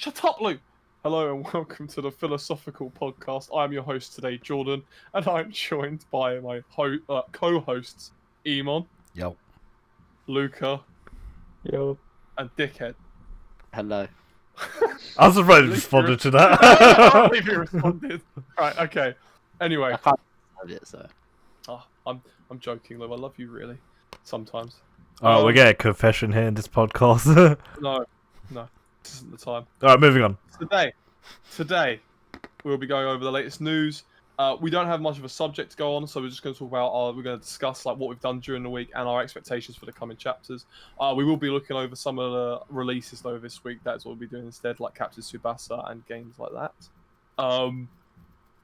Shut up, Luke! Hello and welcome to the Philosophical Podcast. I'm your host today, Jordan, and I'm joined by my co-hosts, Emon, Yo. Luca, Yo. and Dickhead. Hello. I was surprised you responded to that. I can't believe you responded. Right, okay. Anyway. I can't have it, so. I'm joking, though. I love you, really. Sometimes. Alright, we get a confession here in this podcast. No. This isn't the time. Alright, moving on. Today, we'll be going over the latest news. We don't have much of a subject to go on, so we're just going to talk about. We're going to discuss what we've done during the week and our expectations for the coming chapters. We will be looking over some of the releases though this week. That's what we'll be doing instead, like Captain Tsubasa and games like that.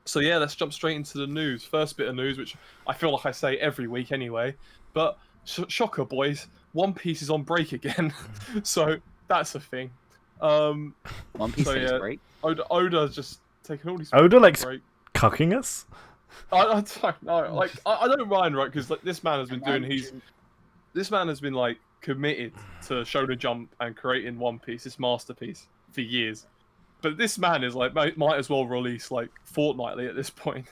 So yeah, let's jump straight into the news. First bit of news, which I feel like I say every week anyway, but shocker, boys! One Piece is on break again, so that's a thing. One Piece is break. Oda's just taking all these. Oda likes break. cucking us? I don't know. Like I don't mind, right? Because like this man has been doing. This man has been like committed to Shonen Jump and creating One Piece, this masterpiece, for years. But this man is like might as well release like fortnightly at this point.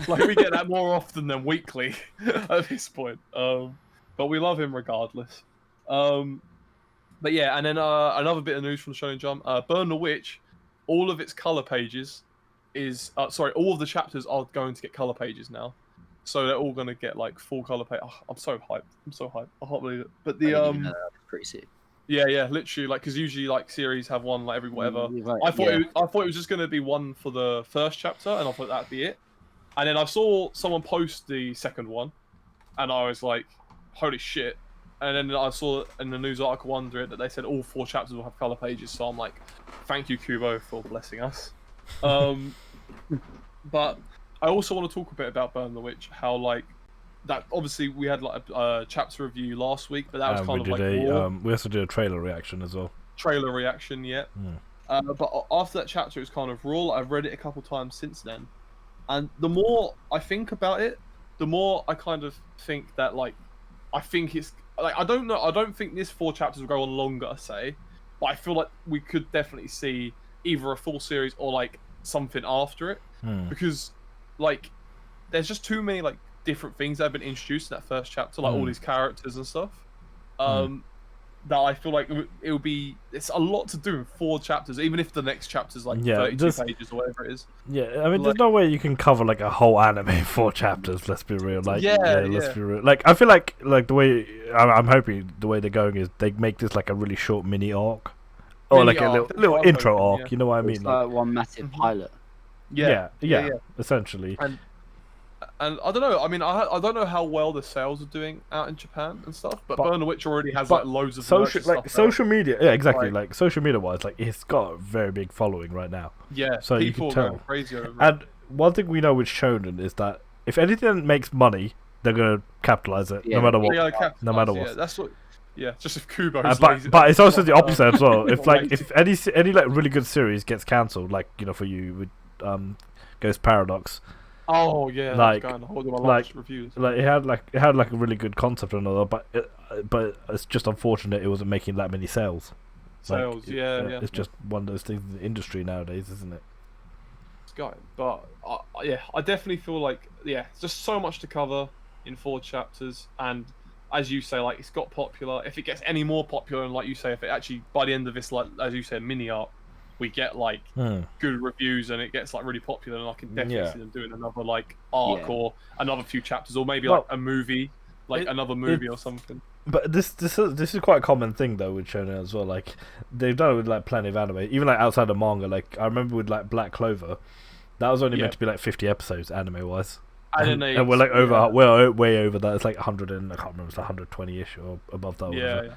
Like we get that more often than weekly at this point. But we love him regardless. But yeah, and then another bit of news from the Shonen Jump: Burn the Witch. All of its color pages is all of the chapters are going to get color pages now, so they're all going to get like full color page. Oh, I'm so hyped. I can't believe it. But the pretty sick. Yeah, literally, like, because usually like series have one like every whatever. Right, I thought it was just going to be one for the first chapter, and I thought that'd be it. And then I saw someone post the second one, and I was like, holy shit. And then I saw in the news article under it that they said all 4 chapters will have color pages. So I'm like, thank you, Kubo, for blessing us. But I also want to talk a bit about Burn the Witch. How like that? Obviously, we had like a chapter review last week, but that was kind of like we also did a trailer reaction as well. Trailer reaction, yeah. But after that chapter, it was kind of raw. I've read it a couple times since then, and the more I think about it, the more I kind of think that like I think it's. Like I don't know. I don't think this 4 chapters will go on longer, say, but I feel like we could definitely see either a full series or like something after it, because like there's just too many like different things that have been introduced in that first chapter, like all these characters and stuff. That I feel like it's a lot to do in 4 chapters, even if the next chapter's like 32 pages or whatever it is. Yeah, I mean, there's no way you can cover like a whole anime in 4 chapters. Let's be real. Like, let's be real. Like, I feel like the way I'm hoping the way they're going is they make this like a really short mini arc, or like a little intro arc. You know what I mean? It's like one massive pilot. Yeah, essentially. And I don't know. I mean, I don't know how well the sales are doing out in Japan and stuff. But Burn the Witch already has like loads of social media. Yeah, exactly. Like social media wise, like it's got a very big following right now. Yeah, so people you can are tell. going crazy over it. And one thing we know with shonen is that if anything makes money, they're gonna capitalize it, no matter what. No matter what. Yeah, that's what. Yeah, just if Kubo. But it's also the opposite as well. If any like really good series gets cancelled, like for you with Ghost Paradox. Oh yeah, like reviews. Like it had like a really good concept and all that, but it's just unfortunate it wasn't making that many sales. Yeah. It's just one of those things in the industry nowadays, isn't it? It's going, but I definitely feel like it's just so much to cover in 4 chapters, and as you say, like it's got popular. If it gets any more popular, and like you say, if it actually by the end of this, like as you said, mini arc, we get like good reviews and it gets like really popular, and I can definitely see them doing another like arc or another few chapters, or maybe like a movie, like another movie or something. But this is quite a common thing though with shonen as well. Like they've done it with like plenty of anime, even like outside of manga. Like I remember with like Black Clover, that was only meant to be like 50 episodes anime wise. And we're like we're way over that. It's like 100 and I can't remember, it's like 120ish or above that. Yeah.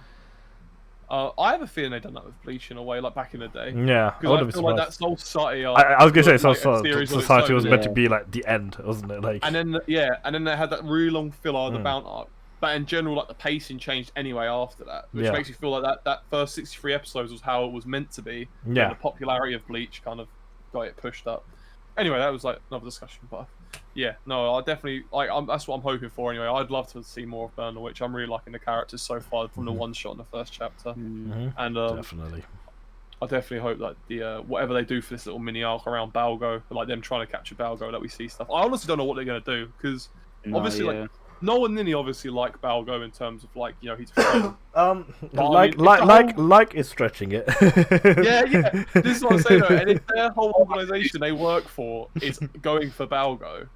I have a feeling they've done that with Bleach in a way, like back in the day. Yeah, because I feel like that Soul Society. I was gonna say Soul Society was meant to be like the end, wasn't it? Like, and then they had that really long filler, the Bound arc. But in general, like the pacing changed anyway after that, which makes you feel like that first 63 episodes was how it was meant to be. Yeah, and the popularity of Bleach kind of got it pushed up. Anyway, that was like another discussion, but yeah, no, I definitely that's what I'm hoping for. Anyway, I'd love to see more of Burn the Witch. I'm really liking the characters so far from the one shot in the first chapter, and definitely. I definitely hope that the whatever they do for this little mini arc around Balgo, like them trying to capture Balgo, that we see stuff. I honestly don't know what they're gonna do because obviously like Noah and Nini obviously like Balgo in terms of like he's a friend. Like is stretching it. yeah. This is what I'm saying though. And if their whole organization they work for is going for Balgo,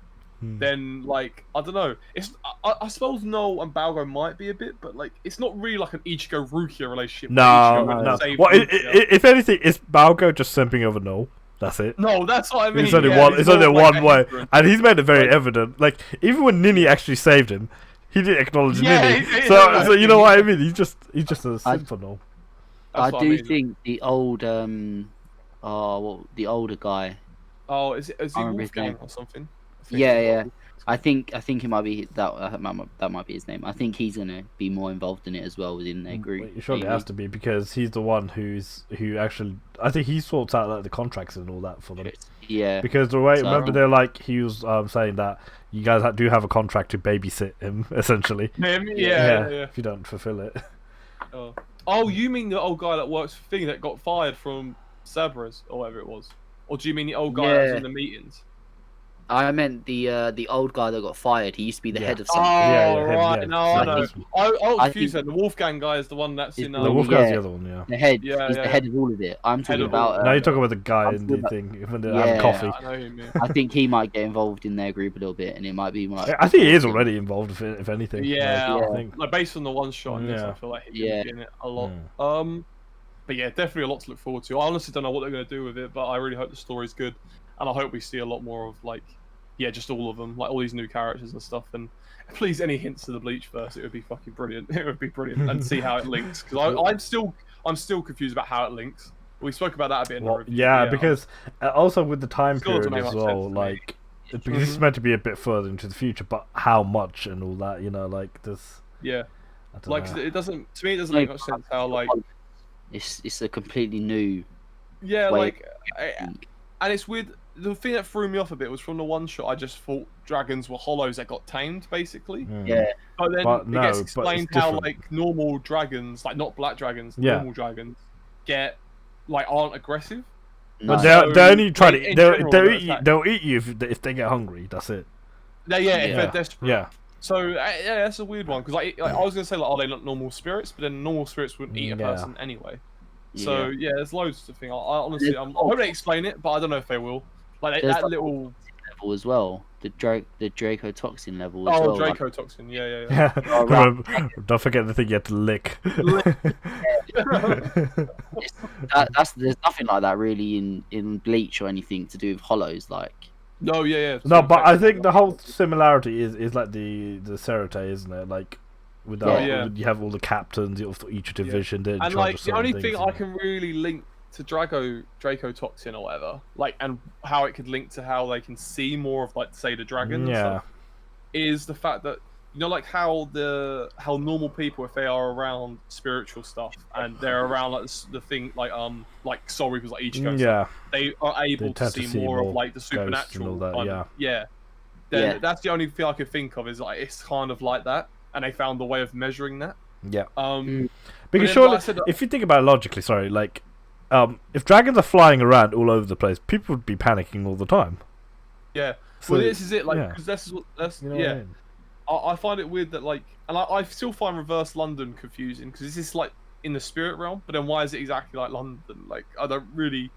then like I don't know. It's I suppose Noel and Balgo might be a bit, but like it's not really like an Ichigo Rukia relationship. No. Well, if anything, it's Balgo just simping over Noel. That's it. No, that's what I mean. It's only one way, and he's made it very evident. Like even when Nini actually saved him, he didn't acknowledge Nini. So you know what I mean? He's just a simp for Noel. I do think the old the older guy. Oh, is he Wolfgang or something? Yeah. I think it might be that might be his name. I think he's gonna be more involved in it as well within their group. It surely has to be because he's the one who actually. I think he sorts out like the contracts and all that for them. Yeah. Because the way remember they're like he was saying that you guys do have a contract to babysit him essentially. Yeah. If you don't fulfill it. Oh, you mean the old guy that works for Thing that got fired from Sabras or whatever it was, or do you mean the old guy that was in the meetings? I meant the old guy that got fired. He used to be the head of something. Right. No, I know. I was confused. The Wolfgang guy is the one that's in. The Wolfgang's the other one, yeah. The head. He's the head of all of it. I'm talking about. No, you're talking about the guy in the thing when they're having coffee. I know him, I think he might get involved in their group a little bit, and it might be like. I think he is already involved, if anything. Yeah, I think. Like based on the one shot, I feel like he's in it a lot. But yeah, definitely a lot to look forward to. I honestly don't know what they're going to do with it, but I really hope the story's good, and I hope we see a lot more of like. Yeah, just all of them, like all these new characters and stuff. And please, any hints to the Bleach verse, it would be fucking brilliant. It would be brilliant, and see how it links. Because I'm still confused about how it links. We spoke about that a bit in the review. Yeah, because also with the time period as well, like because it's meant to be a bit further into the future, but how much and all that, like this. Yeah, like know. It doesn't. To me, it doesn't make much sense how like it's a completely new. Yeah, and it's weird. The thing that threw me off a bit was from the one shot. I just thought dragons were hollows that got tamed, basically. Yeah. But then it gets explained how like normal dragons, like not black dragons, normal dragons, aren't aggressive. No. But they only try to. They'll eat you if they get hungry. That's it. If they're desperate. Yeah. So that's a weird one because I was gonna say are they not normal spirits? But then normal spirits wouldn't eat a person anyway. So there's loads to think. I honestly, I hope they explain it, but I don't know if they will. Like that little level as well, the Dracotoxin level as well. Oh, Dracotoxin, yeah. Don't forget the thing you had to lick. There's nothing like that really in Bleach or anything to do with hollows, like. No, yeah. No, but I think the whole similarity is like the Serate, isn't it? Like. You have all the captains of each division. Yeah. And like the only thing I can really link to Dracotoxin or whatever, like, and how it could link to how they can see more of, like, say, the dragons, is the fact that like how normal people, if they are around spiritual stuff and they're around like the thing like Soul Reapers like Ichigo, they are able to see more of like the supernatural. That's the only thing I could think of is like it's kind of like that. And they found a way of measuring that. Yeah. Because surely, if you think about it logically, if dragons are flying around all over the place, people would be panicking all the time. Yeah. So, well, this is it. Like, because that's you know what I mean? I find it weird that like, and I still find Reverse London confusing because this is like in the spirit realm, but then why is it exactly like London? Like, I don't really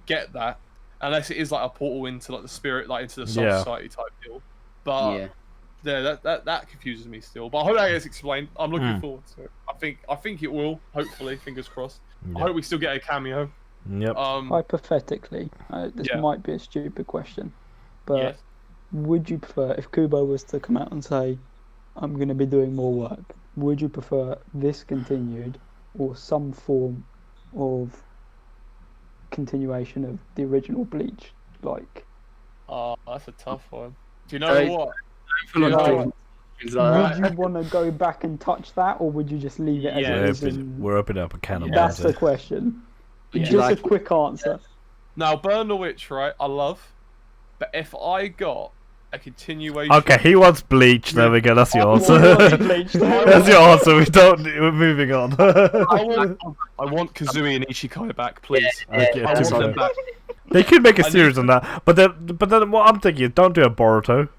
get that unless it is like a portal into like the spirit, like into the Soul Society type deal. But that confuses me still. But I hope that gets explained. I'm looking forward to it. I think it will. Hopefully, fingers crossed. I hope we still get a cameo. Yep. Hypothetically, this might be a stupid question, but would you prefer if Kubo was to come out and say, "I'm going to be doing more work"? Would you prefer this continued or some form of continuation of the original Bleach? Like, that's a tough one. Do you know what? Would you want to go back and touch that, or would you just leave it as it is? We're opening up a can of worms. That's the question. Just a quick answer. Now, Burn the Witch, right? I love, but if I got a continuation. Okay, he wants Bleach. There we go. That's your answer. Bleach. That's your answer. We're moving on. I want Kazooie and Ichikai back, please. Okay, I want them back. They could make a series on that, but then what I'm thinking is don't do a Boruto.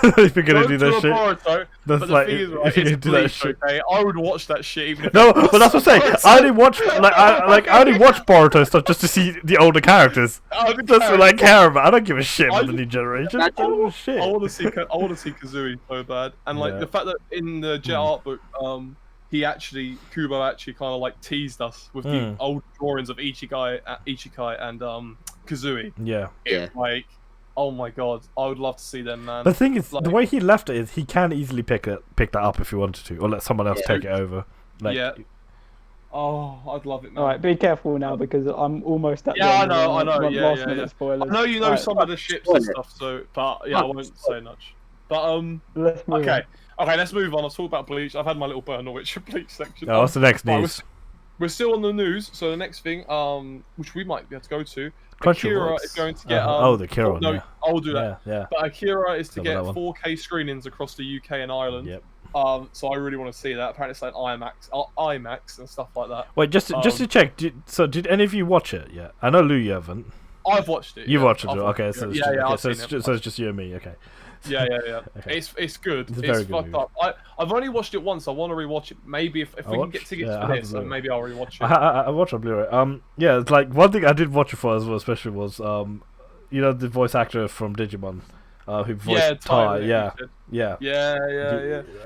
If you're gonna do that shit, Boruto, that's but like the thing is, right, if you're it's gonna do that Bleach, shit. okay? I would watch that shit even if No, it but that's what I'm saying. I only watch I only watch Boruto stuff just to see the older characters. That's what I care about. I don't give a shit about the new generation. I don't give a shit. I want to see Kazooie so bad, and like the fact that in the Jet art book, Kubo actually kind of like teased us with the old drawings of Ichikai and Kazooie. Yeah. Like, oh my god, I would love to see them, man. The thing is, the way he left it is he can easily pick that up if he wanted to, or let someone else take it over. Like, yeah. Oh, I'd love it, man. Alright, be careful now because I'm almost at the I end know. last minute spoilers. I know you know some of the ships and stuff, so but yeah, I won't say much. But let's move on. Okay, let's move on. I'll talk about Bleach. I've had my little Burn Norwich Bleach section. what's the next news? We're still on the news, so the next thing, which we might be able to go to, Crunchyroll. Akira is going to get. the Akira one. No, yeah. I'll do that. Yeah. But Akira is to Cover get that one. 4K screenings across the UK and Ireland. Yep. So I really want to see that. Apparently, it's like IMAX and stuff like that. Wait, just to check. Did any of you watch it yet? I know Lou, you haven't. I've watched it. You've watched it. I've Okay, watched so it. so it's just you and me. Okay. Yeah. Okay. It's good. It's a It's very good fucked movie. up. I've only watched it once. I want to rewatch it. Maybe if we can get tickets for this, then maybe I'll rewatch it. I watched on Blu-ray. Yeah, it's like one thing I did watch it for as well, especially was you know, the voice actor from Digimon, who voiced Tai. Yeah.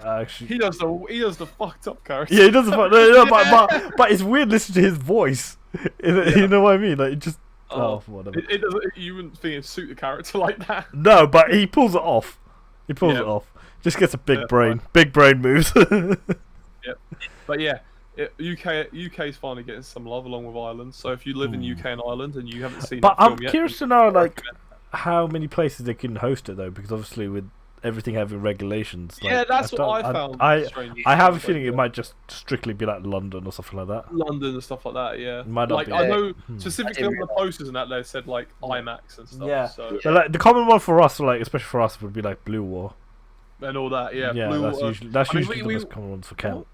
Actually, He does the fucked up character. yeah, he doesn't. But it's weird listening to his voice. You know what I mean? Like, it just. Whatever. It doesn't. You wouldn't think it'd suit the character like that. No, but he pulls it off. It off. Just gets a big brain. Right. Big brain moves. Yep. But yeah, UK's finally getting some love along with Ireland. So if you live in UK and Ireland and you haven't seen But that film I'm yet, curious to know, like, how many places they can host it though, because obviously with everything having regulations. Like, yeah, that's what I found. strange. I have a feeling it might just strictly be like London or something like that. London and stuff like that. Yeah. Might not like be. I know specifically on the posters and that they said like IMAX and stuff. Yeah. So But like the common one for us, like especially for us, would be like Blue War. and all that. Yeah. Yeah, Blue that's I mean, usually the most common one for Kent.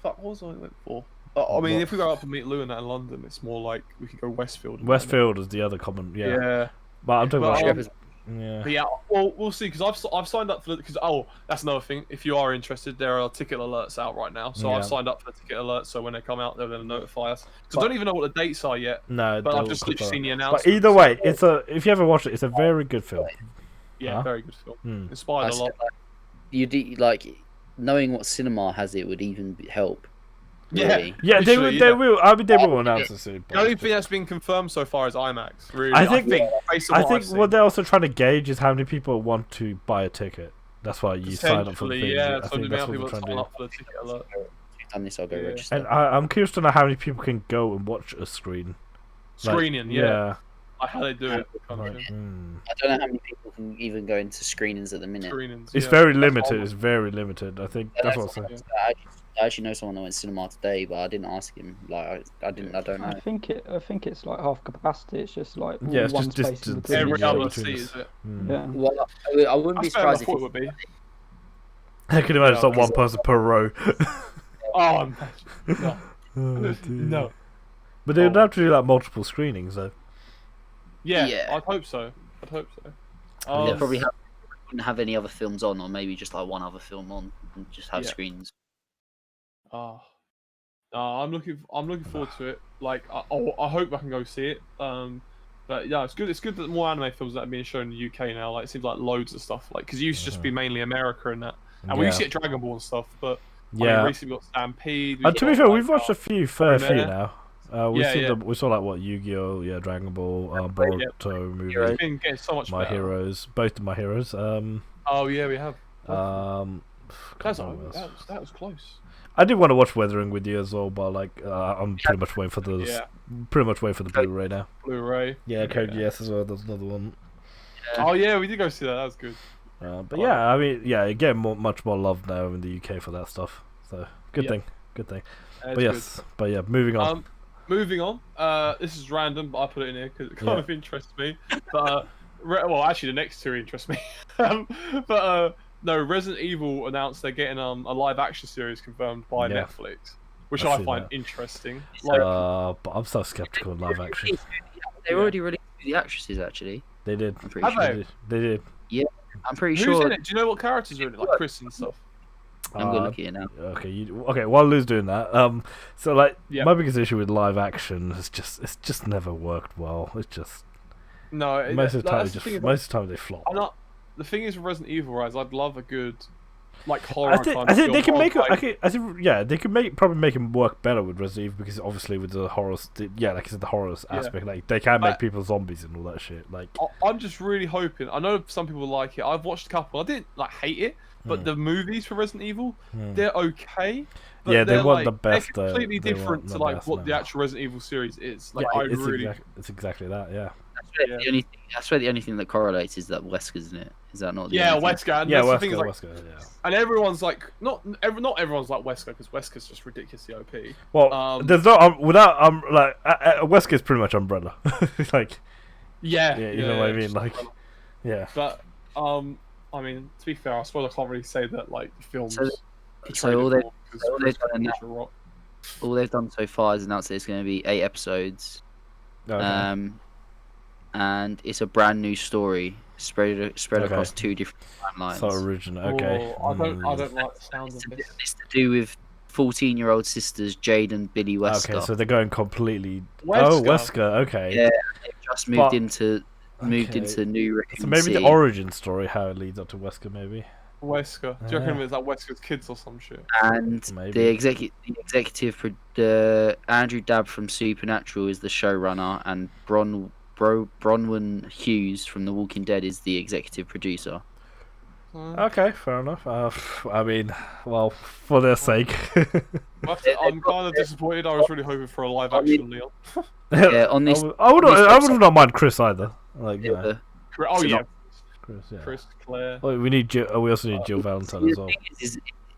Fuck, what was I went for? I mean, if we go up and meet Lou and that in London, it's more like we could go Westfield. Westfield is the other common. Yeah. Yeah. But I'm talking about. Yeah. But yeah, well, we'll see because I've signed up for the because that's another thing. If you are interested, there are ticket alerts out right now. So I've signed up for the ticket alerts. So when they come out, they're going to notify us. Because I don't even know what the dates are yet. No, but I've just literally seen the announcement. But either way, if you ever watch it, it's a very good film. Yeah, very good film. Inspired a lot. Like knowing what cinema has it would even help. Really. Yeah, they will. I mean, they will announce it soon. The only thing that's been confirmed so far is IMAX. Really, I think what they're also trying to gauge is how many people want to buy a ticket. That's why you sign up for the thing. Yeah, I so think the that's amount what of they're people trying to sign up for the ticket alert. Done this, I'll go register. And I'm curious to know how many people can go and watch a screen. Screening, yeah. Like how they do it. I don't know how many people can even go into screenings at the minute. It's very limited. It's very limited. I think that's what I'm saying. I actually know someone that went to cinema today, but I didn't ask him. Like I don't know. I think it's like half capacity. It's just like it's one just space distance. Every other seat, is it? Yeah. Well, I wouldn't be surprised if it would be. I can imagine it's not one person per row. Oh, no. But they would have to do like multiple screenings though. Yeah, I'd hope so. They probably wouldn't have any other films on, or maybe just like one other film on, and just have screens. I'm looking forward to it. Like, I hope I can go see it. But yeah, it's good. It's good that more anime films that are being shown in the UK now. Like, it seems like loads of stuff. Like, because it used to just be mainly America and that, and we used to get Dragon Ball and stuff. But I mean, recently we got Stampede. To be fair, we've watched a fair few now. We saw like what Yu-Gi-Oh, Dragon Ball, Boruto movie. It's been getting so much better. Heroes, both of My Heroes. Oh yeah, we have. That was close. I did want to watch Weathering with you as well, but like I'm pretty much waiting for the Blu-ray now. Blu-ray. Yeah, Code Geass as well. There's another one. Oh yeah, we did go see that. That was good. But yeah, I mean, again, much more love now in the UK for that stuff. So good thing. But yeah, moving on. Moving on. This is random, but I put it in here because it kind of interests me. But well, actually, the next two interest me. But no, Resident Evil announced they're getting a live action series confirmed by Netflix, which I find interesting. Like, but I'm so skeptical of live action. They already released the actresses. Actually, they did. I'm pretty sure. They did. Yeah, I'm pretty Who's sure. in it? Do you know what characters are in it? Like Chris and stuff. I'm gonna look at it now. Okay. While Lou's doing that, so like my biggest issue with live action is it's just never worked well. It's just most of the time they flop. The thing is, with Resident Evil, right? I'd love a good horror. I think they can make it. They could probably make them work better with Resident Evil because obviously with the horror, like I said, the horror aspect, like they can make people zombies and all that shit. Like I'm just really hoping. I know some people like it. I've watched a couple. I didn't hate it. But the movies for Resident Evil, they're okay. But they weren't the best. They're completely different to what the actual Resident Evil series is. Like it's exactly that. Yeah. That's where the only thing that correlates is that Wesker, isn't it? Is that not? Wesker. And Wesker. And everyone's like, not everyone's like Wesker because Wesker's just ridiculously OP. Well, there's no without Wesker is pretty much Umbrella. Like. You know what I mean. Like. Yeah. But I mean, to be fair, I suppose I can't really say that the films. So all they've done so far is announced that it's going to be 8 episodes, and it's a brand new story spread across 2 different timelines. So original. Okay. I don't like the sound of this. It's to do with 14-year-old sisters Jade and Billy Wesker. Okay, so they're going completely. Wesker. Okay. Yeah, they've just moved into New Raccoon So maybe City. the origin story, how it leads up to Wesker, maybe. Wesker. Do you reckon it's like Wesker's kids or some shit? And the executive, Andrew Dabb from Supernatural is the showrunner, and Bronwyn Hughes from The Walking Dead is the executive producer. Okay, fair enough. I mean, well, for their sake. I'm kind of disappointed. I was really hoping for a live action Leon. Yeah, on this. I would not mind Chris either. Like, Chris, Claire. Oh, we need Jill. We also need Jill Valentine as well.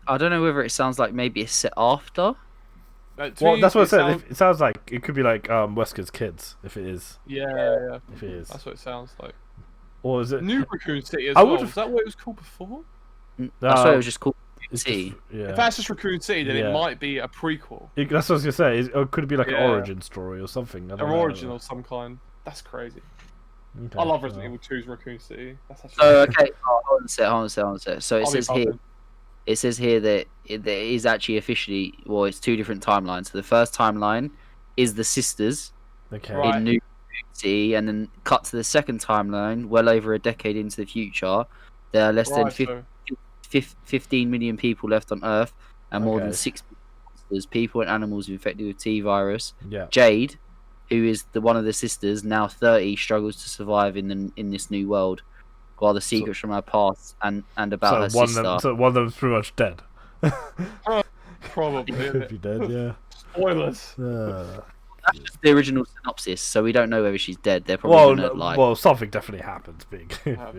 I don't know whether it sounds like maybe it's set after. Well, that's what I said. It sounds like it could be like Wesker's kids, if it is. Yeah. If it is. That's what it sounds like. Or is it New Raccoon City as well? Is that what it was called before? That's what it was just called. City. If that's just Raccoon City, then it might be a prequel. That's what I was gonna say. It could be like an origin story or something. An origin of some kind. That's crazy. Okay, I love Resident Evil 2's Raccoon City. That's okay. Hold on a sec. So it says here that it is actually officially, it's 2 different timelines. So the first timeline is the sisters in New City, and then cut to the second timeline, well over a decade into the future. There are less than 15 million people left on Earth, and more than 6 monsters, people and animals infected with T virus. Yeah. Jade, who is one of the sisters, now 30, struggles to survive in this new world, while the secrets from her past and about her sister. So one of them's pretty much dead. Probably. Could be dead, yeah. Spoilers. That's just the original synopsis, so we don't know whether she's dead. They're probably well, something definitely happens. Big.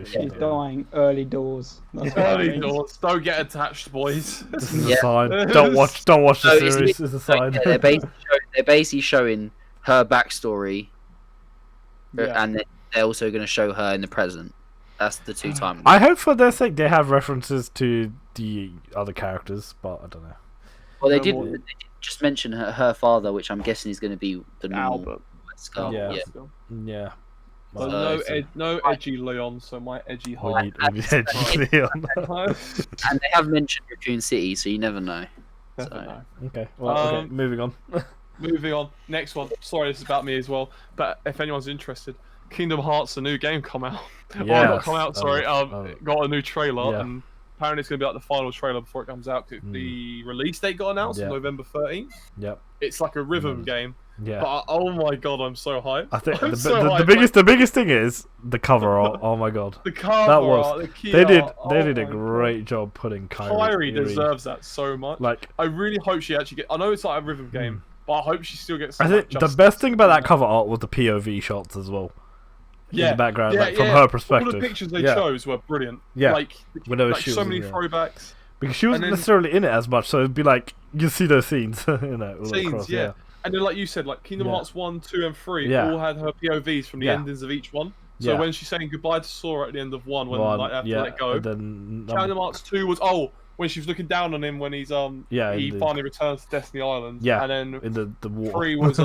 She's dying early doors. Early doors. Don't get attached, boys. This is a sign. Don't watch the series. It's a sign. They're basically showing her backstory, and they're also going to show her in the present. That's the 2 timelines. I hope for their sake they have references to the other characters, but I don't know. Well, they did just mention her father, which I'm guessing is going to be the normal Albert. Yeah. Well, no edgy Leon, so my edgy heart. Edgy Leon. And they have mentioned Raccoon City, so you never know. Okay. Well, moving on. Moving on. Next one. Sorry, this is about me as well. But if anyone's interested, Kingdom Hearts, a new game come out. Not come out. Sorry. Got a new trailer, and apparently it's going to be like the final trailer before it comes out. The release date got announced on November 13th. Yep. It's like a rhythm game. Yeah. But oh my god, I'm so hyped. I think the biggest thing is the cover art. Oh my god. The cover art. They did a great job putting Kairi deserves that so much. Like, I really hope she actually I know it's like a rhythm game, but I hope she still gets. I think the best thing about that cover art was the POV shots as well. In the background, from her perspective. All the pictures they chose were brilliant. Yeah. Like so many throwbacks. Because she wasn't necessarily in it as much, so it'd be like you see those scenes, all across, And then, like you said, like Kingdom Hearts 1, 2, and 3 all had her POVs from the endings of each one. So when she's saying goodbye to Sora at the end of 1, when like they have to let go. Then, Kingdom Hearts 2 was when she was looking down on him when he's he finally returns to Destiny Islands. Yeah. And then in the water. 3 was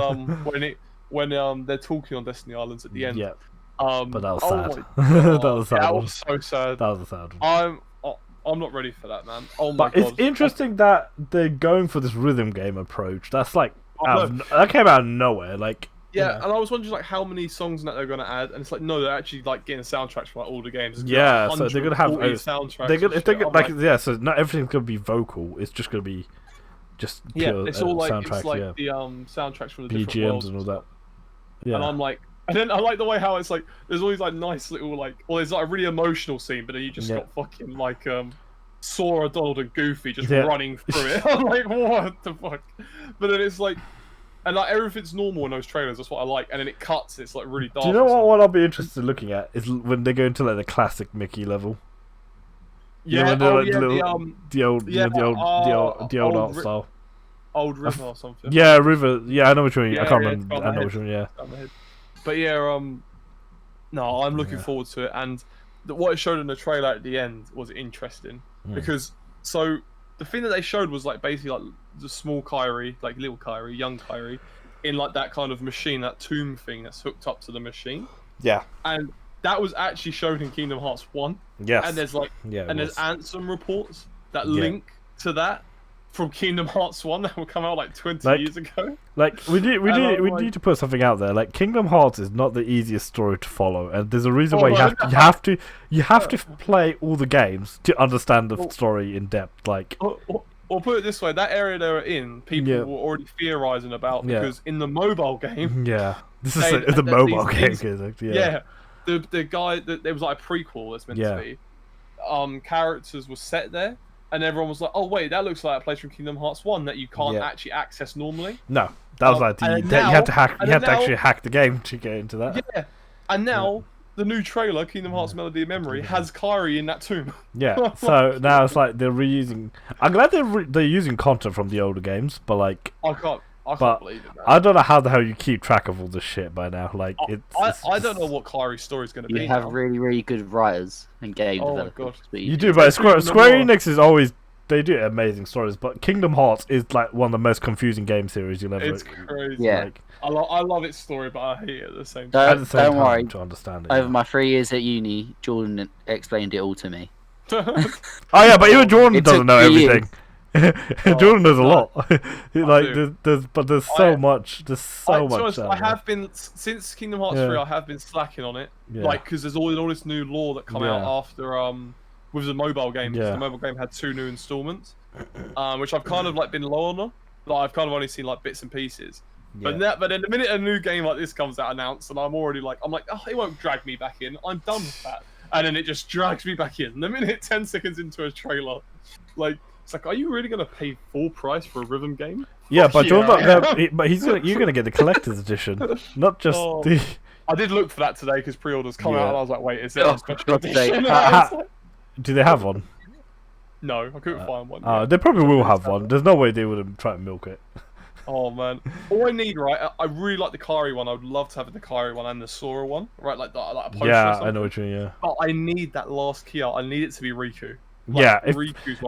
when they're talking on Destiny Islands at the end. Yeah. But that was sad. That was sad. That was so sad. That was a sad one. I'm not ready for that, man. Oh my god. But it's interesting that they're going for this rhythm game approach. That's like that came out of nowhere. Like and I was wondering like how many songs that they're gonna add, and it's like no, they're actually like getting soundtracks for like, all the games. Yeah, so they're gonna have soundtracks. So not everything's gonna be vocal. It's just gonna be just pure it's all like soundtracks. It's like the soundtracks from the different BGMs worlds and all that. Yeah, and I'm like. And then I like the way how it's like there's always like nice little like there's like a really emotional scene, but then you just got fucking like Sora, Donald, and Goofy just running through it. I'm like, what the fuck? But then it's like, and like everything's normal in those trailers. That's what I like. And then it cuts. It's like really dark. Do you know what I'll be interested in looking at is when they go into like the classic Mickey level. Yeah, the old art style. Old River or something. Yeah, River. Yeah, I know what you mean. I can't remember. I know what you mean. Yeah. But yeah, no, I'm looking forward to it, and what it showed in the trailer at the end was interesting because so the thing that they showed was like basically like the small Kairi, like little Kairi, young Kairi, in like that kind of machine, that tomb thing that's hooked up to the machine. Yeah. And that was actually shown in Kingdom Hearts 1. Yes. And there's like there's Ansem reports that link to that from Kingdom Hearts 1 that will come out like 20 years ago. Like we need to put something out there. Like Kingdom Hearts is not the easiest story to follow, and there's a reason why you have to play all the games to understand the story in depth. Like or put it this way, that area they were in, people were already theorizing about because in the mobile game, this is the mobile game. The guy that there was like a prequel that's meant to be. Characters were set there. And everyone was like, "Oh wait, that looks like a place from Kingdom Hearts 1 that you can't actually access normally." No, that was like you had to hack. You had to actually hack the game to get into that. Yeah, and now the new trailer, Kingdom Hearts Melody of Memory, has Kairi in that tomb. Yeah, so now it's like they're reusing. I'm glad they're using content from the older games, but like I can't believe it, man. I don't know how the hell you keep track of all this shit by now. Like I don't know what Kairi's story is going to be. You have really, really good writers and game developers. God. You do, but Square Enix is always they do amazing stories. But Kingdom Hearts is like one of the most confusing game series you'll ever. It's crazy. Yeah, like, I love its story, but I hate it at the same time. Don't worry. To understand it. Over my 3 years at uni, Jordan explained it all to me. Oh yeah, but even Jordan doesn't know everything. Jordan knows a lot. There's so much. There's so much. I have been since Kingdom Hearts 3. I have been slacking on it, like because there's all this new lore that come out after with the mobile game. Because the mobile game had 2 new installments, which I've kind of like been low on. Like I've kind of only seen like bits and pieces. But then the minute a new game like this comes out announced, and I'm like, oh, it won't drag me back in. I'm done with that. And then it just drags me back in. The minute 10 seconds into a trailer, like. It's like, are you really going to pay full price for a rhythm game? Yeah, but you're going to get the collector's edition, not just the... I did look for that today because pre-orders come out, and I was like, wait, is there a special edition? Do they have one? No, I couldn't find one. They probably will have one. There's no way they would try to milk it. Oh, man. All I need, right, I really like the Kairi one. I would love to have the Kairi one and the Sora one, right? Like a poster or something. I know what you mean, But I need that last key art. I need it to be Riku. Like,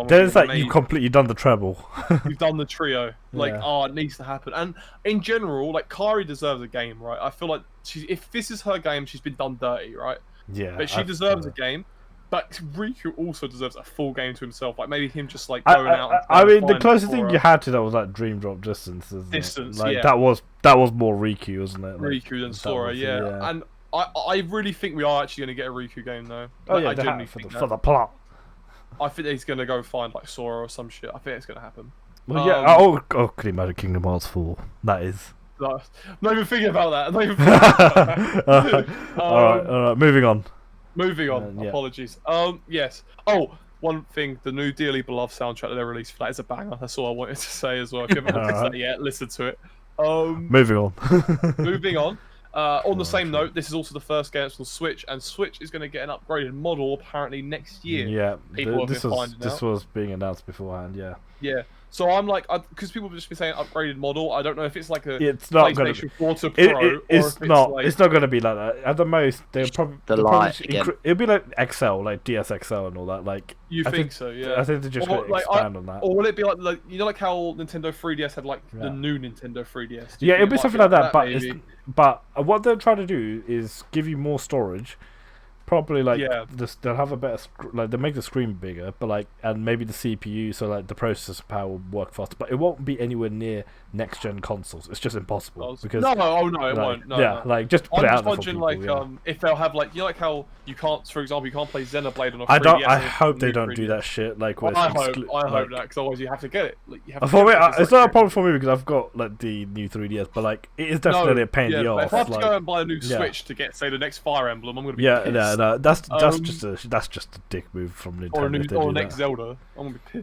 then it's like you've completely done the treble. You've done the trio. Like, it needs to happen. And in general, like, Kairi deserves a game, right? I feel like if this is her game, she's been done dirty, right? Yeah. But she deserves a game. But Riku also deserves a full game to himself. Like, maybe him just, like, going out. I mean, the closest thing you had to that was, like, Dream Drop Distance, isn't it? Like, that was more Riku, wasn't it? Like, Riku than Sora, And I really think we are actually going to get a Riku game, though. Oh, yeah, I genuinely think for the plot. I think he's going to go find like Sora or some shit. I think it's going to happen. Well, yeah. Could you imagine Kingdom Hearts 4? That is. No, not even thinking about that. All right. Moving on. Apologies. Yes. Oh, one thing. The new Dearly Beloved soundtrack that they released for that is a banger. That's all I wanted to say as well. If you haven't listened to that yet, listen to it. Moving on. On the same note, this is also the first game that's on Switch, and Switch is going to get an upgraded model apparently next year. Yeah, this was being announced beforehand. Yeah. So I'm like, because people have just been saying upgraded model. I don't know if it's like a it's not PlayStation 4 to Pro, or if it's not. like... It's not going to be like that. At the most, they'll probably it'll be like XL, like DSXL and all that. Like you think so? Yeah. I think they're just going to expand on that. Or will it be like you know, like how Nintendo 3DS had like the new Nintendo 3DS? Yeah, it'll be something like that. But what they're trying to do is give you more storage. Probably like they'll have a better like they make the screen bigger, but like and maybe the CPU, so like the processor power will work faster, but it won't be anywhere near next gen consoles. It's just impossible because it won't. No, like just put it out there for people, like if they'll have like like how you can't, for example, you can't play Xenoblade on a 3DS. I hope they don't do that shit. Like I hope that because otherwise you have to get it. Like, for me, it's not a problem for me because I've got like the new 3DS, but like it is definitely a pain in the arse. If I have to go and buy a new Switch to get say the next Fire Emblem, I'm gonna be pissed. No, that's just a dick move from Nintendo. Or next Zelda, I'm gonna be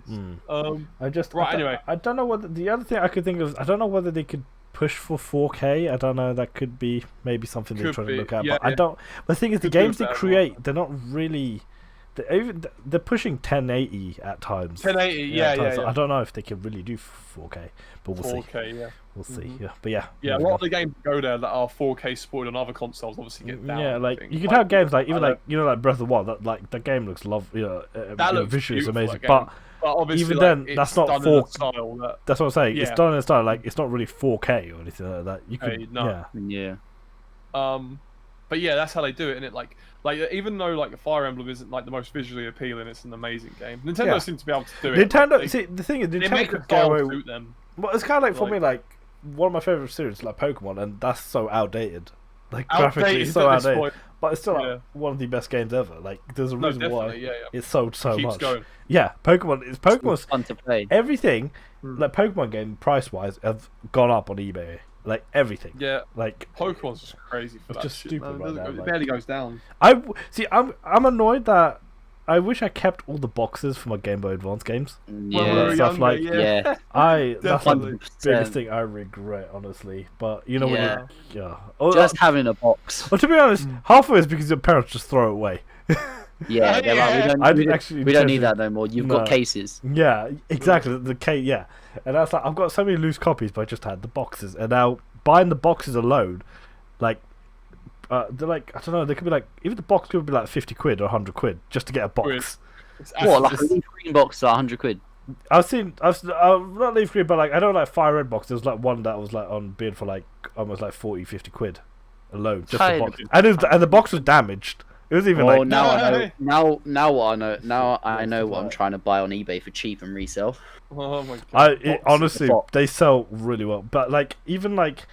pissed. Anyway, I don't know whether the other thing I could think of. I don't know whether they could push for 4K. I don't know. That could be maybe something they're trying to look at. But I don't. The thing is, the games they create, they're not really. They're pushing 1080 at times. 1080, yeah. I don't know if they can really do 4K, but we'll see. 4K, yeah. We'll see. Yeah, but yeah. Yeah, a lot of the games go there that are 4K supported on other consoles obviously get down. Yeah, like you can have games like even like like Breath of the Wild. That like the game looks lovely. Visually it's amazing, but even then that's not 4K. That's what I'm saying. It's done in a style like it's not really 4K or anything like that. You could yeah. But yeah, that's how they do it, and it like even though like the Fire Emblem isn't like the most visually appealing, it's an amazing game. Nintendo seems to be able to do it. Nintendo, see the thing is, Nintendo could go away with them. Well, it's kind of like for me, like one of my favorite series, like Pokemon, and that's so outdated. Like graphically, it's so outdated. But it's still like one of the best games ever. Like there's a reason why it's sold so much. Going. Yeah, Pokemon's fun to play. Everything like Pokemon game price wise have gone up on eBay. Like everything. Yeah. Like Pokemon's just crazy for that. Just shit, stupid right now. It barely goes down. I'm annoyed that I wish I kept all the boxes for my Game Boy Advance games. Yeah. Stuff like yeah. That's the biggest thing I regret, honestly. But you know when just having a box. Well, to be honest, half of it is because your parents just throw it away. Yeah, they're like, we don't need that no more. You've got cases. Yeah, exactly. The case, yeah. And that's like I've got so many loose copies, but I just had the boxes. And now buying the boxes alone, like they're like I don't know. They could be like even the box could be like 50 quid or 100 quid just to get a box. What, like a leaf green box at 100 quid? I've not leaf green, but like I know like Fire Red box. There was like one that was like on bid for like almost like 40-50 quid alone, just the box. And the box was damaged. It was even like now I know. Now what I know. Now I know what I'm trying to buy on eBay for cheap and resell. Oh my god! Honestly, they sell really well. But like even like,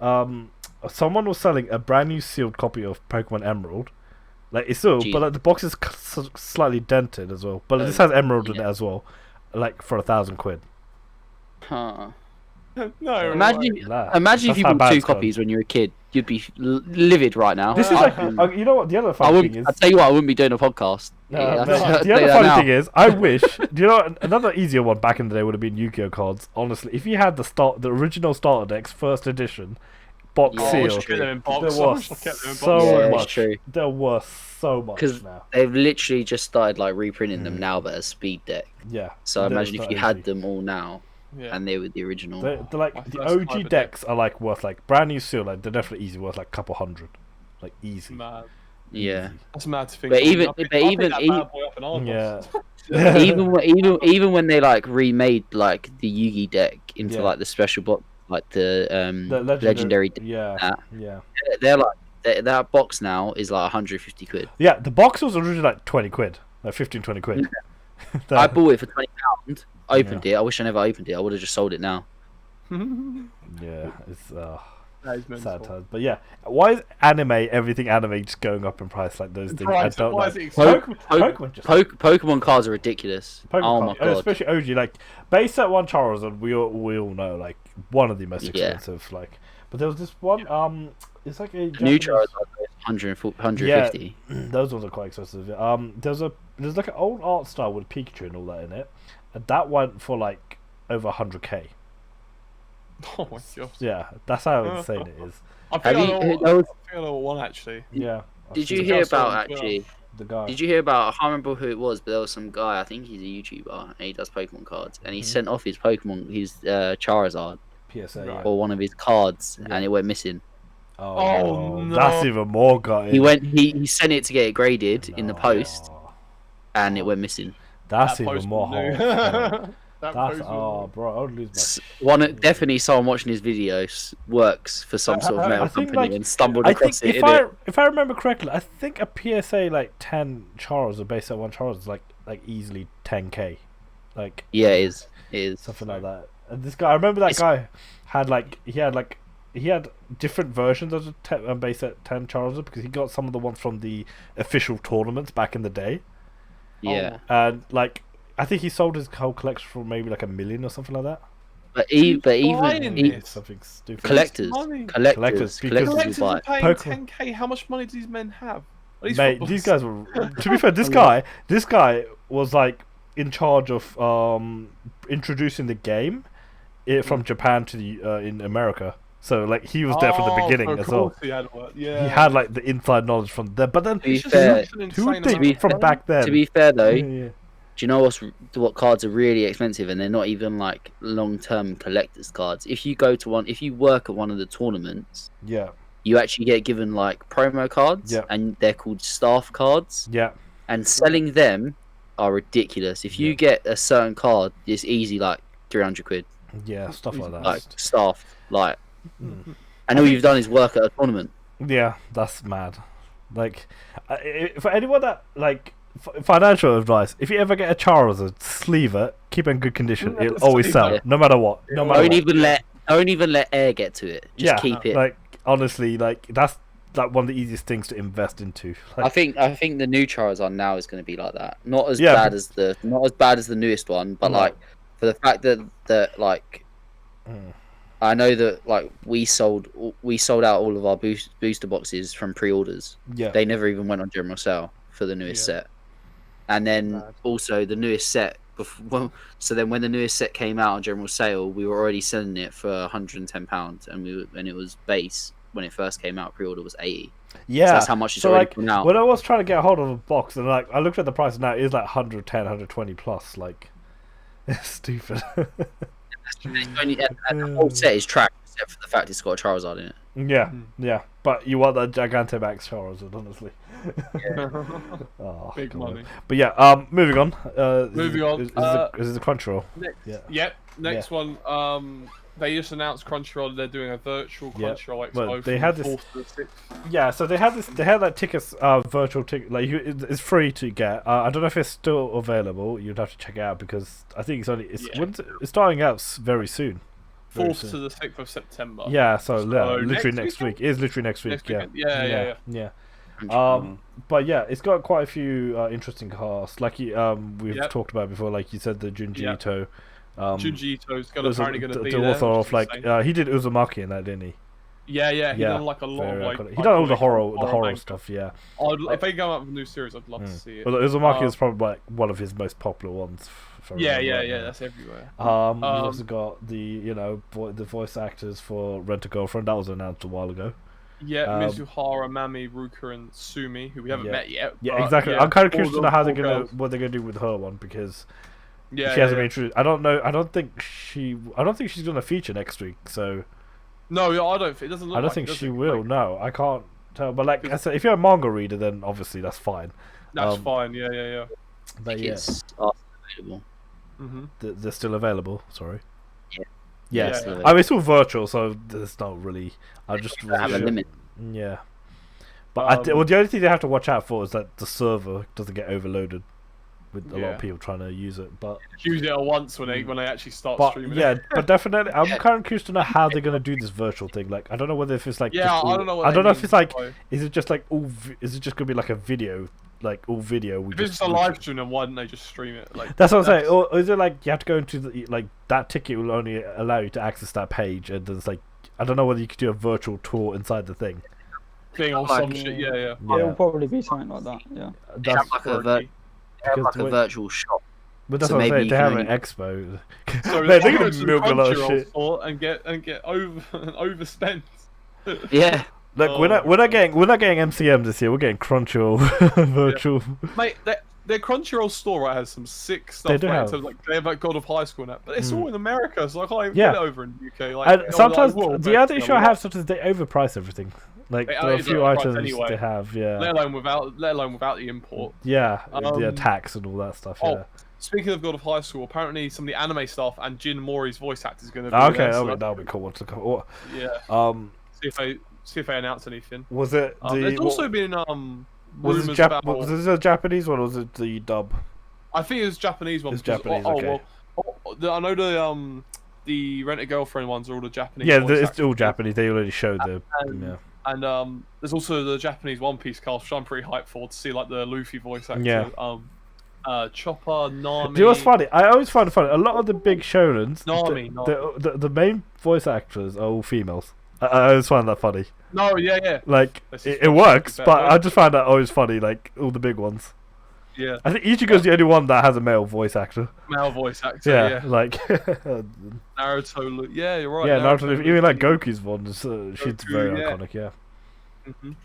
someone was selling a brand new sealed copy of Pokemon Emerald. Like it's still, but like the box is slightly dented as well. But this has Emerald in it as well, like for 1,000 quid. Huh. No. Imagine if you bought 2 copies when you were a kid. You'd be livid right now. This is like, you know what? The other funny thing is, I'll tell you what, I wouldn't be doing a podcast. The other funny thing is, I wish. Do you know another easier one back in the day would have been Yu-Gi-Oh cards. Honestly, if you had the original starter decks, first edition, box sealed, there was so much. There was so much because they've literally just started like reprinting them now, but as speed deck. Yeah. So imagine if you had them all now. Yeah. And they were the original. They're like the OG decks are like worth like brand new seal. Like they're definitely easy, worth like a couple hundred, like easy. Mad. Yeah, that's mad to think. But even when they like remade like the Yugi deck into like the special box, like the legendary. They're like that box now is like 150 quid. Yeah, the box was originally like 20 quid, like 15-20 quid. I bought it for £20. Opened it. I wish I never opened it. I would have just sold it now. Yeah, it's sad times. But yeah, why is everything anime just going up in price like those things? I don't know. Pokemon cards are ridiculous. Oh my god! Especially OG, like base set 1 Charizard. We all know like one of the most expensive. Like, but there was this one. It's like a new Charizard, 150. Those ones are quite expensive. There's like an old art style with Pikachu and all that in it. And that went for like over 100k. Oh my god! Yeah, that's how insane it is. I think I know one actually. Yeah. Did you hear about actually? the guy. Did you hear about? I can't remember who it was, but there was some guy. I think he's a YouTuber and he does Pokemon cards, and he sent off his Charizard PSA or one of his cards, and it went missing. Oh no. That's even more gutting. He sent it to get it graded in the post, and it went missing. That's even more hard. Bro, I would lose my Definitely someone watching his videos works for some sort of mail company and stumbled across it. If I remember correctly, I think a PSA like 10 Charizard based on one Charizard is like easily 10k. Like yeah, it is something like that. And this guy, I remember that guy had he had different versions of the base at 10 Charizard because he got some of the ones from the official tournaments back in the day. Yeah, and like. I think he sold his whole collection for maybe like $1 million or something like that. But even something stupid. Collectors Collectors buy. Paying 10k. How much money do these men have? Mate, these guys were. To be fair, this guy was like in charge of introducing the game from Japan to the in America. So like he was there from the beginning as well. He had like the inside knowledge from there. But then from back then. To be fair though. Do you know what cards are really expensive, and they're not even like long-term collector's cards? If you work at one of the tournaments, you actually get given like promo cards, and they're called staff cards. And selling them are ridiculous. If you get a certain card, it's easy like 300 quid. Yeah, stuff like that. Like staff, like, and all you've done is work at a tournament. Yeah, that's mad. Like, for anyone that like. Financial advice: if you ever get a Charizard, sleeve it, keep it in good condition. It'll always sell, no matter what. Don't even let air get to it. Just keep it. Like honestly, like that's like one of the easiest things to invest into. Like, I think the new Charizard now is going to be like that. Not as bad as the newest one, but like for the fact that like I know that like we sold out all of our booster boxes from pre-orders. Yeah, they never even went on general sale for the newest set. And then also the newest set. So then when the newest set came out on general sale, we were already selling it for £110, and it was base when it first came out. Pre-order was 80. Yeah, so that's how much it's already come out. When I was trying to get a hold of a box, and like I looked at the price now, it is like 110, 120 plus. Like, it's stupid. The whole set is tracked except for the fact it's got a Charizard in it. Yeah, but you want that Gigantamax Charizard, honestly. Big money. But yeah, moving on. Moving on. This is the Crunchyroll. Next one. They just announced Crunchyroll. They're doing a virtual Crunchyroll Expo. Well, they had this. So they had this. They had that tickets, virtual ticket. Like it's free to get. I don't know if it's still available. You'd have to check it out because I think it's starting out very soon. 4th to the 6th of September. Yeah, so literally next week. It is literally next week. Yeah. But yeah, it's got quite a few interesting casts. Like we've talked about before. Like you said, the Junji Ito. Junji Ito's apparently going to be the author of like he did Uzumaki in that, didn't he? Yeah. He done like a lot of like. He done all the horror stuff. Yeah. If they come up with a new series, I'd love to see it. Well, Uzumaki is probably like one of his most popular ones. Yeah. That's everywhere. We've also got the the voice actors for Rent a Girlfriend. That was announced a while ago. Yeah, Mizuhara, Mami, Ruka, and Sumi, who we haven't met yet. Yeah, exactly. I'm kind of curious to know what they're gonna do with her one because she hasn't been introduced. I don't know. I don't think she's gonna feature next week. So no, I don't. It doesn't look. I don't think she will. No, I can't tell. But like I said, if you're a manga reader, then obviously that's fine. That's fine. Yeah. But it's available. They're still available. Sorry. Yeah. I mean, it's all virtual, so there's not really. I just have a limit. Yeah. But the only thing they have to watch out for is that the server doesn't get overloaded with a lot of people trying to use it. But use it at once when they actually start streaming. Yeah, but definitely, I'm kind of curious to know how they're gonna do this virtual thing. Like, I don't know whether if it's like I don't know. I don't know if it's like, is it just like is it just gonna be like a video? Like all video, if it's a live stream, then why didn't they just stream it? Like that's what I'm saying. Or is it like you have to go into that ticket will only allow you to access that page, and there's like I don't know whether you could do a virtual tour inside the thing. Or some shit. Yeah. It'll probably be something like that. Yeah. That's like a virtual shop. But that's what I'm saying. They have an expo. So they're going to milk a lot of shit and get overspent. Yeah. Look, we're not getting MCM this year. We're getting Crunchyroll virtual. Yeah. Mate, their Crunchyroll store right, has some sick stuff. They do have. They have like God of Highschool and that, but it's all in America, so I can't even get it over in the UK. Like, and sometimes the other issue I have sometimes they overprice everything. Like there are a few items they have, let alone without the import. Yeah, the tax and all that stuff. Yeah. Speaking of God of Highschool, apparently some of the anime staff and Jin Mori's voice actor is going to be okay. there, That'll be cool. Yeah. See if they announce anything. Was it there's also been was this a Japanese one or was it the dub? I think it was Japanese one. It's Japanese. Okay. I know the Rent a Girlfriend ones are all the Japanese. Yeah, it's all Japanese. They already showed the. And there's also the Japanese One Piece cast, which I'm pretty hyped for to see, like the Luffy voice actor. Yeah. Chopper, Nami. Do you know what's funny? I always find it funny. A lot of the big shonens, Nami. The main voice actors are all females. I always find that funny. No, yeah. Like it works, but I just find that always funny. Like all the big ones. Yeah. I think Ichigo's the only one that has a male voice actor. Male voice actor. Yeah. Like Naruto. Yeah, you're right. Yeah, Naruto. Even like Goku's one, she's very iconic. Yeah. Mhm.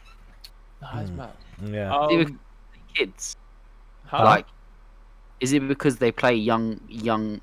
That's mad. Yeah. Kids. Like, is it because they play young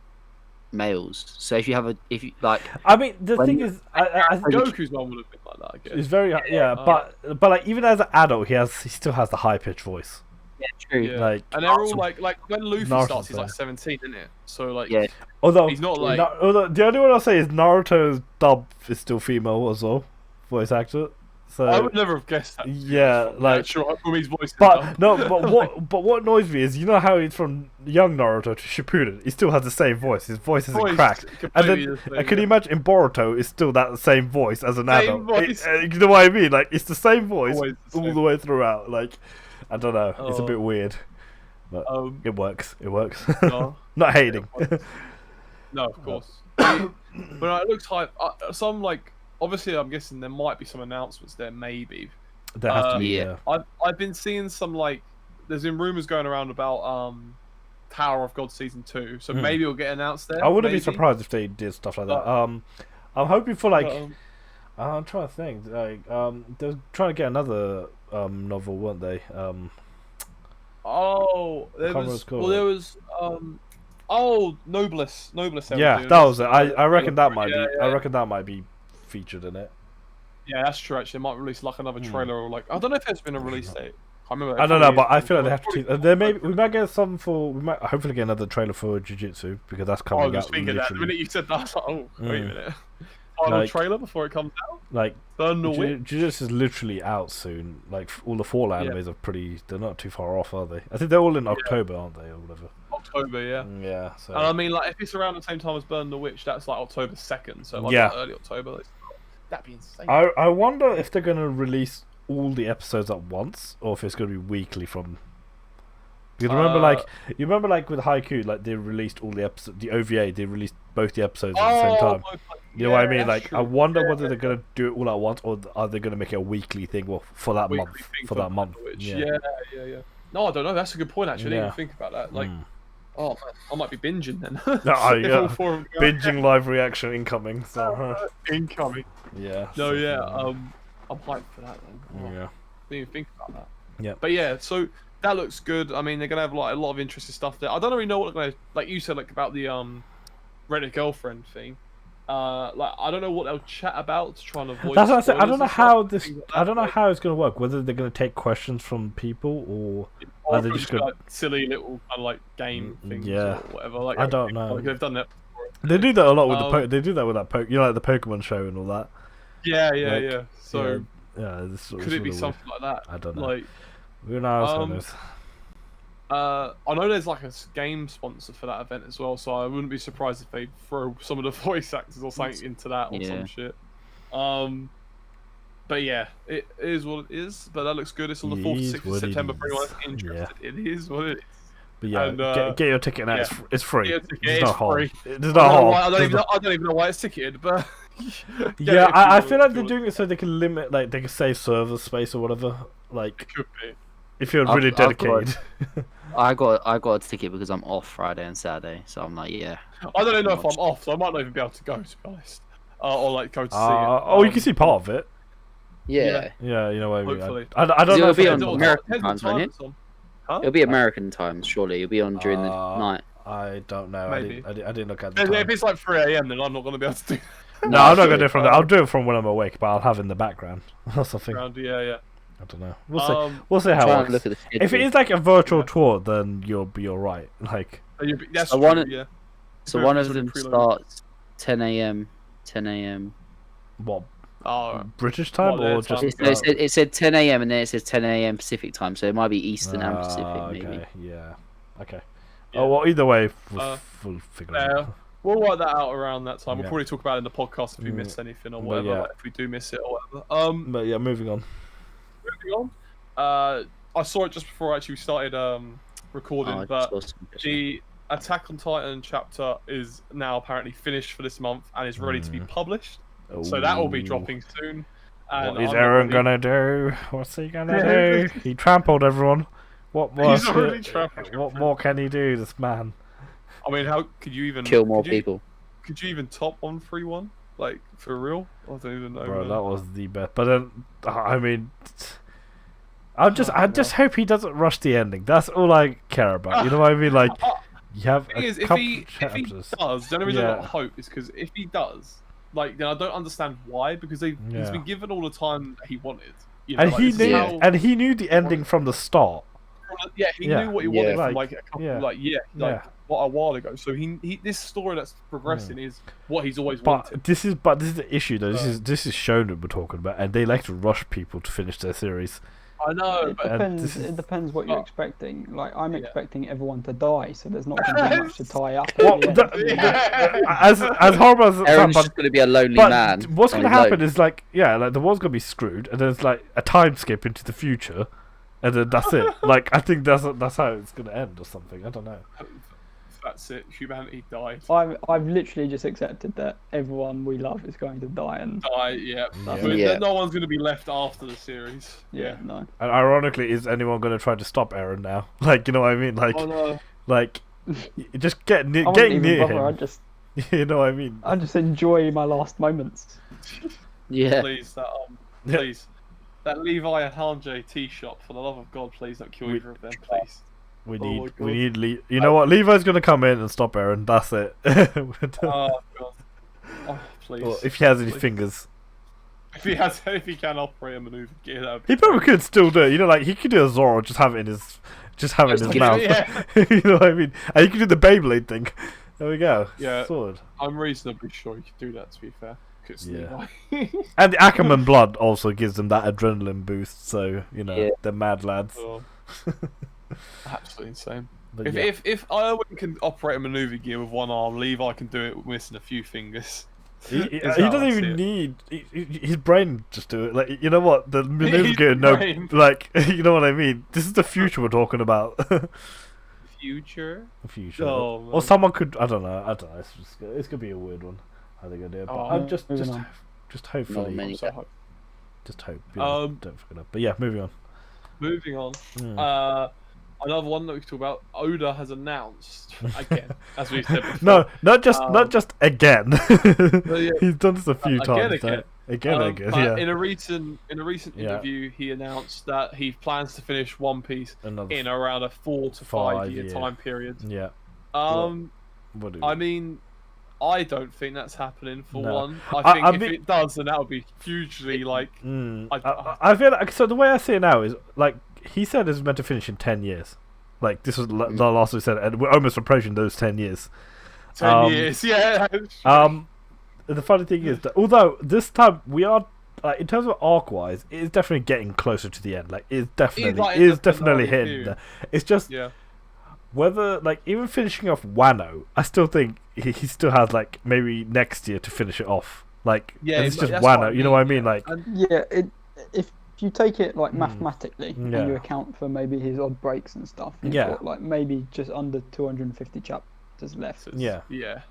males? So if you like, I mean, the thing is, I think Goku's one would have been like that. I guess. It's very but like even as an adult, he still has the high pitched voice. Yeah, true. Yeah. Like, and they're all like when Luffy starts, he's like 17, isn't it? So like, although he's not like. Although the only one I'll say is Naruto's dub is still female as well, voice actor. So I would never have guessed that. Yeah, like sure, his voice. But what annoys me is how he's from young Naruto to Shippuden. He still has the same voice. His voice isn't cracked. And then can you imagine in Boruto, it's still that same voice as an adult. You know what I mean? Like it's the same voice all the way throughout. Like I don't know. It's a bit weird, but it works. It works. No, not hating. No, of course. But it looks hype. Some like. Obviously, I'm guessing there might be some announcements there, maybe. There has to be, yeah. I've been seeing some, like... There's been rumours going around about Tower of God Season 2, so maybe it'll get announced there. I wouldn't be surprised if they did stuff like that. I'm hoping for, like... I'm trying to think. Like, they were trying to get another novel, weren't they? There was... Noblesse. Yeah, that was it. I reckon that might be. I reckon that might be featured in it. Yeah, that's true. Actually, they might release like another trailer or like I don't know if there's been a release date. I remember. I don't know, but I feel like they have to. We might get some for. We might hopefully get another trailer for Jujutsu because that's coming out. I was thinking that the minute you said that, I was like, oh, wait a minute. Final trailer before it comes out. Like Burn the Witch. Jujutsu is literally out soon. Like all the fall animes are pretty. They're not too far off, are they? I think they're all in October, aren't they, or whatever. October, yeah. Yeah. So. And I mean, like, if it's around the same time as Burn the Witch, that's like October 2nd. So like early October. That'd be insane. I wonder if they're gonna release all the episodes at once, or if it's gonna be weekly from. Because you remember like with Haikyuu, like they released all the episodes, the OVA, they released both the episodes at the same time. You know what I mean? Like, true. I wonder whether they're gonna do it all at once, or are they gonna make it a weekly thing? Well, for that month. Yeah. No, I don't know. That's a good point. Actually, I didn't even think about that. Like, oh, man, I might be binging then. Binging live reaction incoming. So incoming. Yeah. No, I'm hyped for that then. Yeah. Didn't even think about that. Yeah. But yeah, so that looks good. I mean, they're gonna have like a lot of interesting stuff there. I don't really know what they're gonna, like you said, like about the Reddit girlfriend thing. Like I don't know what they'll chat about to try and avoid. That's what I said. I don't know how this. I don't know how it's gonna work. Whether they're gonna take questions from people or are they just gonna like silly little kind of like game things or whatever. Like I don't know. Like they've done that before. They do that a lot with they do that with that like the Pokemon show and all that. Yeah. So could it be something like that? I don't know. Like who knows? I know there's like a game sponsor for that event as well, so I wouldn't be surprised if they throw some of the voice actors or something into that or some shit. But yeah, it is what it is. But that looks good. It's on the 4th to 6th of September for anyone that's interested. It is what it is. But yeah, and, get your ticket now. It's free. It's not free. It's not hard. I don't even know why it's ticketed, but I feel like they're doing it so they can limit, like they can save server space or whatever. Like, it could be. If you're really dedicated. I got a ticket because I'm off Friday and Saturday, so I'm like, I don't even know if I'm off, so I might not even be able to go, to be honest. Or like go to see it. You can see part of it. Yeah. Yeah, you know what I mean. Hopefully. I don't know It'll if be it's on on American times, won't it? Huh? It'll be American times, surely. It'll be on during the night. I don't know. Maybe. I didn't look at the If time. it's like 3 a.m, then I'm not going to be able to do No, I'm not going to do it from there. I'll do it from when I'm awake, but I'll have it in the background or something. Yeah. I don't know. We'll see. We'll see how Try it and look works. at the If it is like a virtual tour, then you'll be alright. Like, That's So true, one- yeah. So one of them starts 10 a.m. 10 a.m. what? Oh, British time What, their or just? time? It said 10 a.m. and then it says 10 a.m. Pacific time, so it might be Eastern and Pacific, maybe. Okay. Yeah. Okay. Yeah. Oh well. Either way, we'll, Uh, we'll figure it out. we'll work that out around that time. We'll Yeah. probably talk about it in the podcast if we miss anything or But whatever. yeah. Like if we do miss it or whatever. But yeah, moving on. Moving on. I saw it just before actually we started recording, Oh, I but saw some pictures. the Attack on Titan chapter is now apparently finished for this month and is ready to be published. So that will be Ooh. dropping soon. And What is I'm Aaron not gonna do? What's he gonna do? He trampled everyone. What more? He's already trampled What more can he do, this man? I mean, how could you even Kill more could you- people. Could you even top 131? Like for real? I don't even know. Bro, man. that was the best. But then, I mean, I just hope he doesn't rush the ending. That's all I care about. You know what I mean? Like, you have The thing is, a if couple he chapters. does, the only reason I Yeah. got hope is because if he does, like, then I don't understand why. Because he's Yeah. been given all the time that he wanted. You know, And like, he this is knew, Yeah. how- and he knew the ending from the start. he Yeah. knew what he Yeah. wanted Like, from like a couple, yeah. like a while ago. So he this story that's progressing is what he's always wanted. But this is the issue though. This is Shonen we're talking about, and they like to rush people to finish their series. I know, It but depends. It depends what you're Oh. expecting. Like I'm expecting everyone to die, so there's not going to be much to tie up. Well, at the end. as horrible as it Aaron's sounds, just going to be a lonely but man. what's on going to his happen own. is like the world's going to be screwed, and there's like a time skip into the future, and then that's it. Like I think that's how it's going to end or something. I don't know. that's it. Humanity died. I've literally just accepted that everyone we love is going to die, and Die. Yeah. Yeah. But Yeah. no one's going to be left after the series. yeah, no. And ironically, is anyone going to try to stop Aaron now? Like you know what I mean? Like Oh no. like just getting I wouldn't getting even near bother. him. You know what I mean? I just enjoy my last moments. Yeah. Please, Yeah. please, that Levi and Hanjay tea shop. For the love of God, please don't kill either of them, please. We Oh my need God. you know what? Levi's gonna come in and stop Aaron. That's it. Oh God. Oh please. Well, if he has any Please. fingers, If he can operate a maneuver gear, that would be he probably could still do it. You know, like he could do a Zoro, just have it in his mouth. Yeah. You know what I mean? And he could do the Beyblade thing. There we go. Yeah. Sword. I'm reasonably sure you could do that. To be fair, 'cause Yeah. Levi. And the Ackerman blood also gives them that adrenaline boost. So you know Yeah. they're mad lads. Oh, absolutely insane. But If yeah. if Irwin can operate a maneuver gear with one arm, Levi can do it with missing a few fingers. He Is how I doesn't see even it. need his brain. Just do it. Like you know what the maneuver His gear. No, brain. like you know what I mean. This is the future we're talking about. Future. The future. Oh, man. Or someone could. I don't know. It's gonna be a weird one. How they gonna do it? But Oh, I'm just moving on. hopefully. many. So hope. Just hope. You know, don't forget that. But yeah, moving on. Moving on. Mm. Another one that we can talk about. Oda has announced again, as we said before. No, not just again. yeah. He's done this a few times. Again. Again. But Yeah. In a recent Yeah. interview, he announced that he plans to finish One Piece Another. in around a 4 to 5 year 5 year. time period. Yeah. What do I mean, I don't think that's happening for No. one. I think I if mean- it does, then that would be hugely like. I feel like so the way I see it now is like he said it's meant to finish in 10 years. Like this was the last we said, and we're almost approaching those 10 years. 10 years, yeah. The funny thing is that although this time we are, in terms of arc wise, it is definitely getting closer to the end. Like it's definitely like in the definitely finale hitting too. there. It's just Yeah. whether like even finishing off Wano, I still think he still has like maybe next year to finish it off. Like Yeah, and it's just that's what Wano. I You know what I mean, mean? Like Yeah, if you take it like mathematically Yeah. and you account for maybe his odd breaks and stuff, you've Yeah. got like maybe just under 250 chapters left. yeah. Yeah.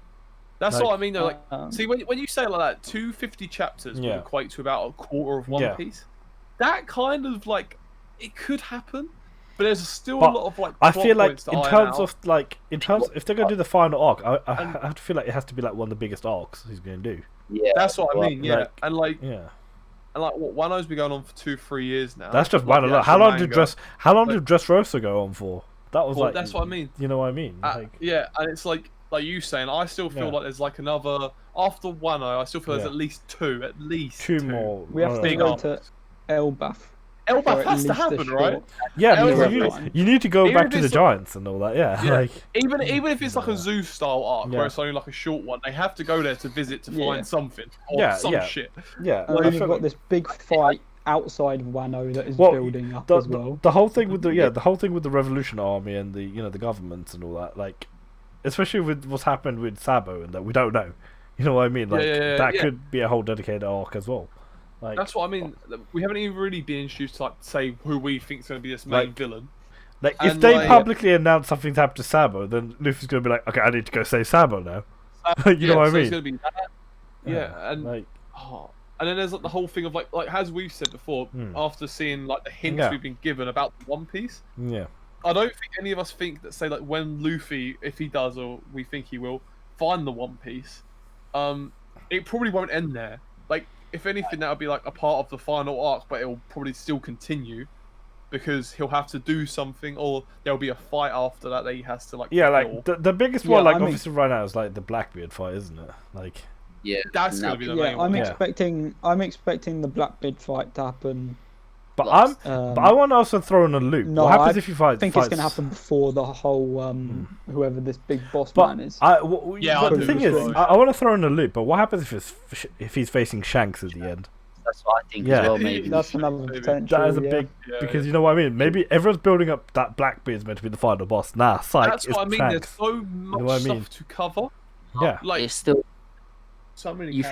That's Like- what I mean though. Like, Um, see, when you say it like that, 250 chapters Yeah. would equate to about a quarter of One Yeah. Piece. That kind of like, it could happen, but there's still But a lot of like. I plot feel like points to in iron terms out. of like if they're gonna do the final arc, I have to feel like it has to be like one of the biggest arcs he's gonna do. Yeah. That's what I mean. Yeah, Like- and like Yeah. And like, what, Wano's been going on for 2-3 years now. That's just like, Wano. How long did Dressrosa go on for? That was like. That's what I mean. You know what I mean? Yeah, and it's like you saying, I still feel like there's like another after Wano. I still feel there's at least two more. We have to go to Elbaf. Elbaf has to happen, right? Yeah, you need to go back to the Giants and all that. Yeah, like even if it's like a zoo style arc where it's only like a short one, they have to go there to visit to find something or some shit. Yeah, and then you've got this big fight outside of Wano that is building up as well. The whole thing with the Revolution Army and the governments and all that, like, especially with what's happened with Sabo and that we don't know. You know what I mean? Like that could be a whole dedicated arc as well. Like, that's what I mean. We haven't even really been introduced to like say who we think is going to be this main villain. Like if they publicly announce something's happened to Sabo, then Luffy's going to be like, okay, I need to go save Sabo now. You know what I mean? It's going to be that. And like, and then there's like the whole thing of like as we've said before, after seeing like the hints we've been given about One Piece. Yeah. I don't think any of us think that say like when Luffy, if he does or we think he will, find the One Piece, it probably won't end there. Like, if anything, that'll be like a part of the final arc, but it'll probably still continue because he'll have to do something, or there'll be a fight after that he has to like. Yeah, like the biggest one, like obviously right now is like the Blackbeard fight, isn't it? Like, that's gonna be the main one. I'm expecting the Blackbeard fight to happen. But I want to also throw in a loop. No, what happens if you fight? I think it's going to happen before the whole whoever this big boss man is. But the thing is, I want to throw in a loop. But what happens if he's facing Shanks at the end? That's what I think as well. Maybe that's another potential. That is a big because you know what I mean. Maybe everyone's building up that Blackbeard's meant to be the final boss. Nah, psych. That's what I mean. Shanks. There's so much stuff to cover. Yeah, like it's still. So many. You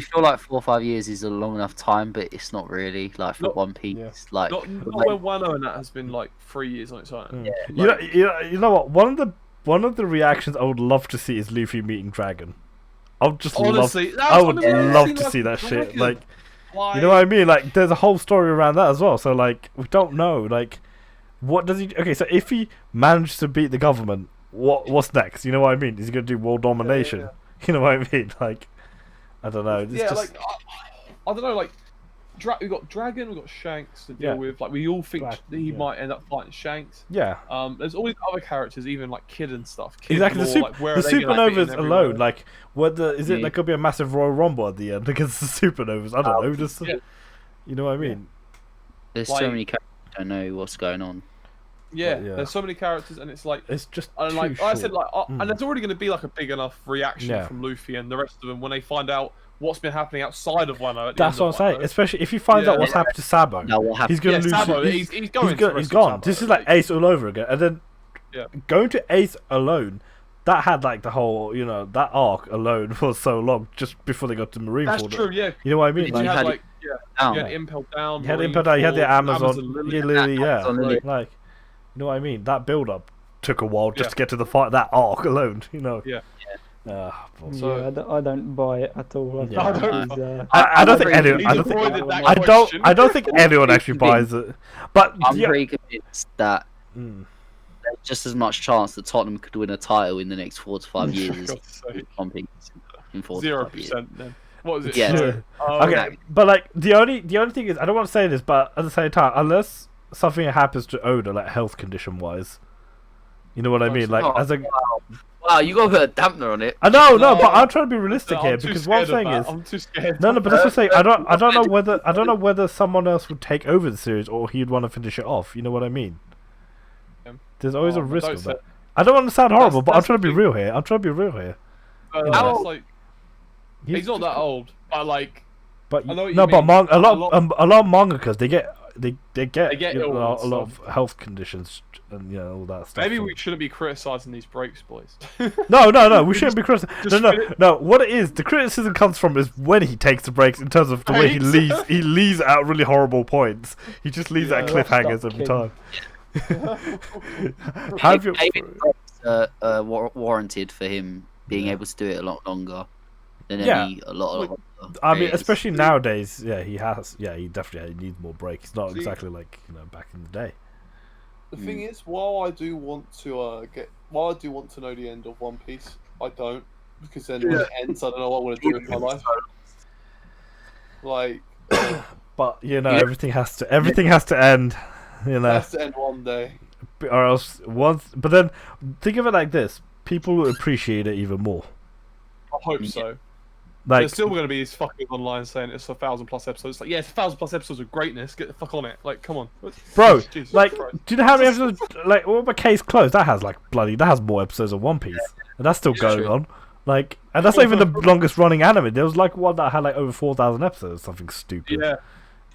feel like 4 or 5 years is a long enough time, but it's not really like for One Piece. Yeah. Like not when Wano and that has been like 3 years on its own. Yeah. You know what? One of the reactions I would love to see is Luffy meeting Dragon. I would just love to see that shit. Like, you know what I mean? Like, there's a whole story around that as well. So like, we don't know. Like, what does he? Okay, so if he managed to beat the government, what's next? You know what I mean? Is he gonna do world domination? Yeah. You know what I mean? Like. I don't know. Like I don't know. Like, we've got Dragon, we've got Shanks to deal with. Like, we all think he might end up fighting Shanks. Yeah. There's always other characters, even like Kid and stuff. Exactly. The supernovas alone, like, whether is it there could be a massive Royal Rumble at the end against the supernovas? I don't know. Just you know what I mean? There's so many characters I don't know what's going on. Yeah, there's so many characters, and it's like just and like I said, like and there's already going to be like a big enough reaction from Luffy and the rest of them when they find out what's been happening outside of Wano. That's what I'm saying. Especially if he finds out what's happened to Sabo, he's going to lose. Sabo, he's going. He's gone. This is like Ace all over again, and then going to Ace alone. That had like the whole, that arc alone was so long just before they got to Marineford. That's true, yeah. You know what I mean? You had like, you had Impel Down. You had Impel Down. You had the Amazon. Like. You know what I mean? That build-up took a while just to get to the fight. That arc alone, Yeah. I don't buy it at all. I don't think anyone. I don't think anyone actually buys it. But I'm pretty convinced that there's just as much chance that Tottenham could win a title in the next 4 to 5 years as One Piece in 4 to 5 years. 0% then. What is it? Yeah. Okay, but like the only thing is, I don't want to say this, but at the same time, unless something happens to Oda, like health condition wise, you know what I mean? Like wow, you got to put a dampener on it. I know, but I'm trying to be realistic here because what I'm saying is, I'm too scared. No, but that's what I'm saying. I don't know whether someone else would take over the series or he'd want to finish it off. You know what I mean? There's always a risk of that. I don't want to sound horrible, but I'm trying to be real here. He's not that old, but like. But a lot of mangakas they get a lot of health conditions and all that stuff. Maybe we shouldn't be criticizing these breaks, boys. No, we shouldn't be criticizing. No. What it is, the criticism comes from is when he takes the breaks in terms of the way he leaves. He leaves out really horrible points. He just leaves out cliffhangers every time. Have you warranted for him being able to do it a lot longer than a lot of. I mean, especially nowadays, he has. Yeah, he definitely needs more breaks. It's not exactly like back in the day. The thing is, while I do want to know the end of One Piece, I don't, because then when it ends, I don't know what I want to do with my life. Like, But everything has to end. It has to end one day. Or else but then think of it like this: people will appreciate it even more. I hope so. Like, there's still going to be these fuckers online saying it's 1,000+ episodes. It's like, yeah, it's 1,000+ episodes of greatness. Get the fuck on it. Like, come on, bro. Jesus like, Christ. do you know how many episodes? Like, what about Case Closed? That has that has more episodes of One Piece, and that's still going on. Like, and that's not even the longest running anime. There was like one that had like over 4,000 episodes, something stupid. Yeah.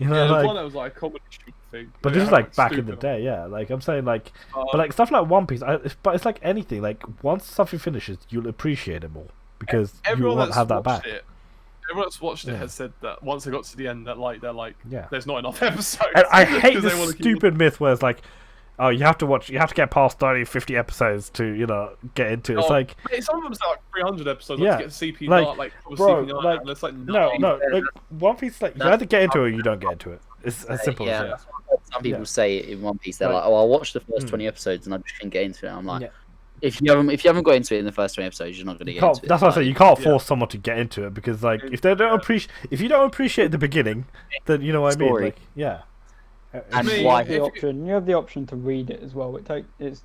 Like, the one that was like a comedy thing. But this is like back in the day, yeah. Like I'm saying, like, but like stuff like One Piece, but it's like anything. Like once something finishes, you'll appreciate it more because you won't have that back. Everyone that's watched it has said that once they got to the end, that they're like, there's not enough episodes. And I hate this stupid myth where it's like, oh, you have to get past 30, 50 episodes to get into it. It's like some of them are like 300 episodes to get CP and it's like no, like One Piece, like you either get into it or you don't get into it. It's as simple as that. Some people say it in One Piece, they're like, oh, I watched the first 20 episodes and I just couldn't get into it. I'm like, if you haven't got into it in the first 20 episodes, you're not going to get into it. That's what I say. You can't force someone to get into it because, like, if you don't appreciate the beginning, then you know what I mean. Like, and why you have the option to read it as well. It's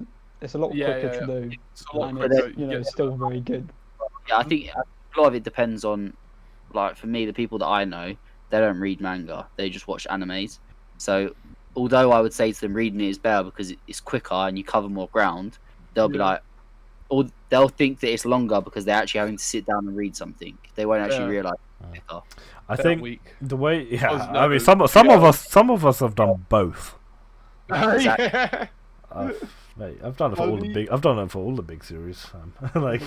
a lot quicker to do, and it's still very good. Yeah, I think a lot of it depends on, like, for me, the people that I know, they don't read manga. They just watch animes. So, although I would say to them, reading it is better because it's quicker and you cover more ground, they'll be like, or they'll think that it's longer because they're actually having to sit down and read something. They won't actually realise. I think the way, I mean, some of us have done both. Exactly. Mate, I've done it for all the big. I've done it for all the big series. Like,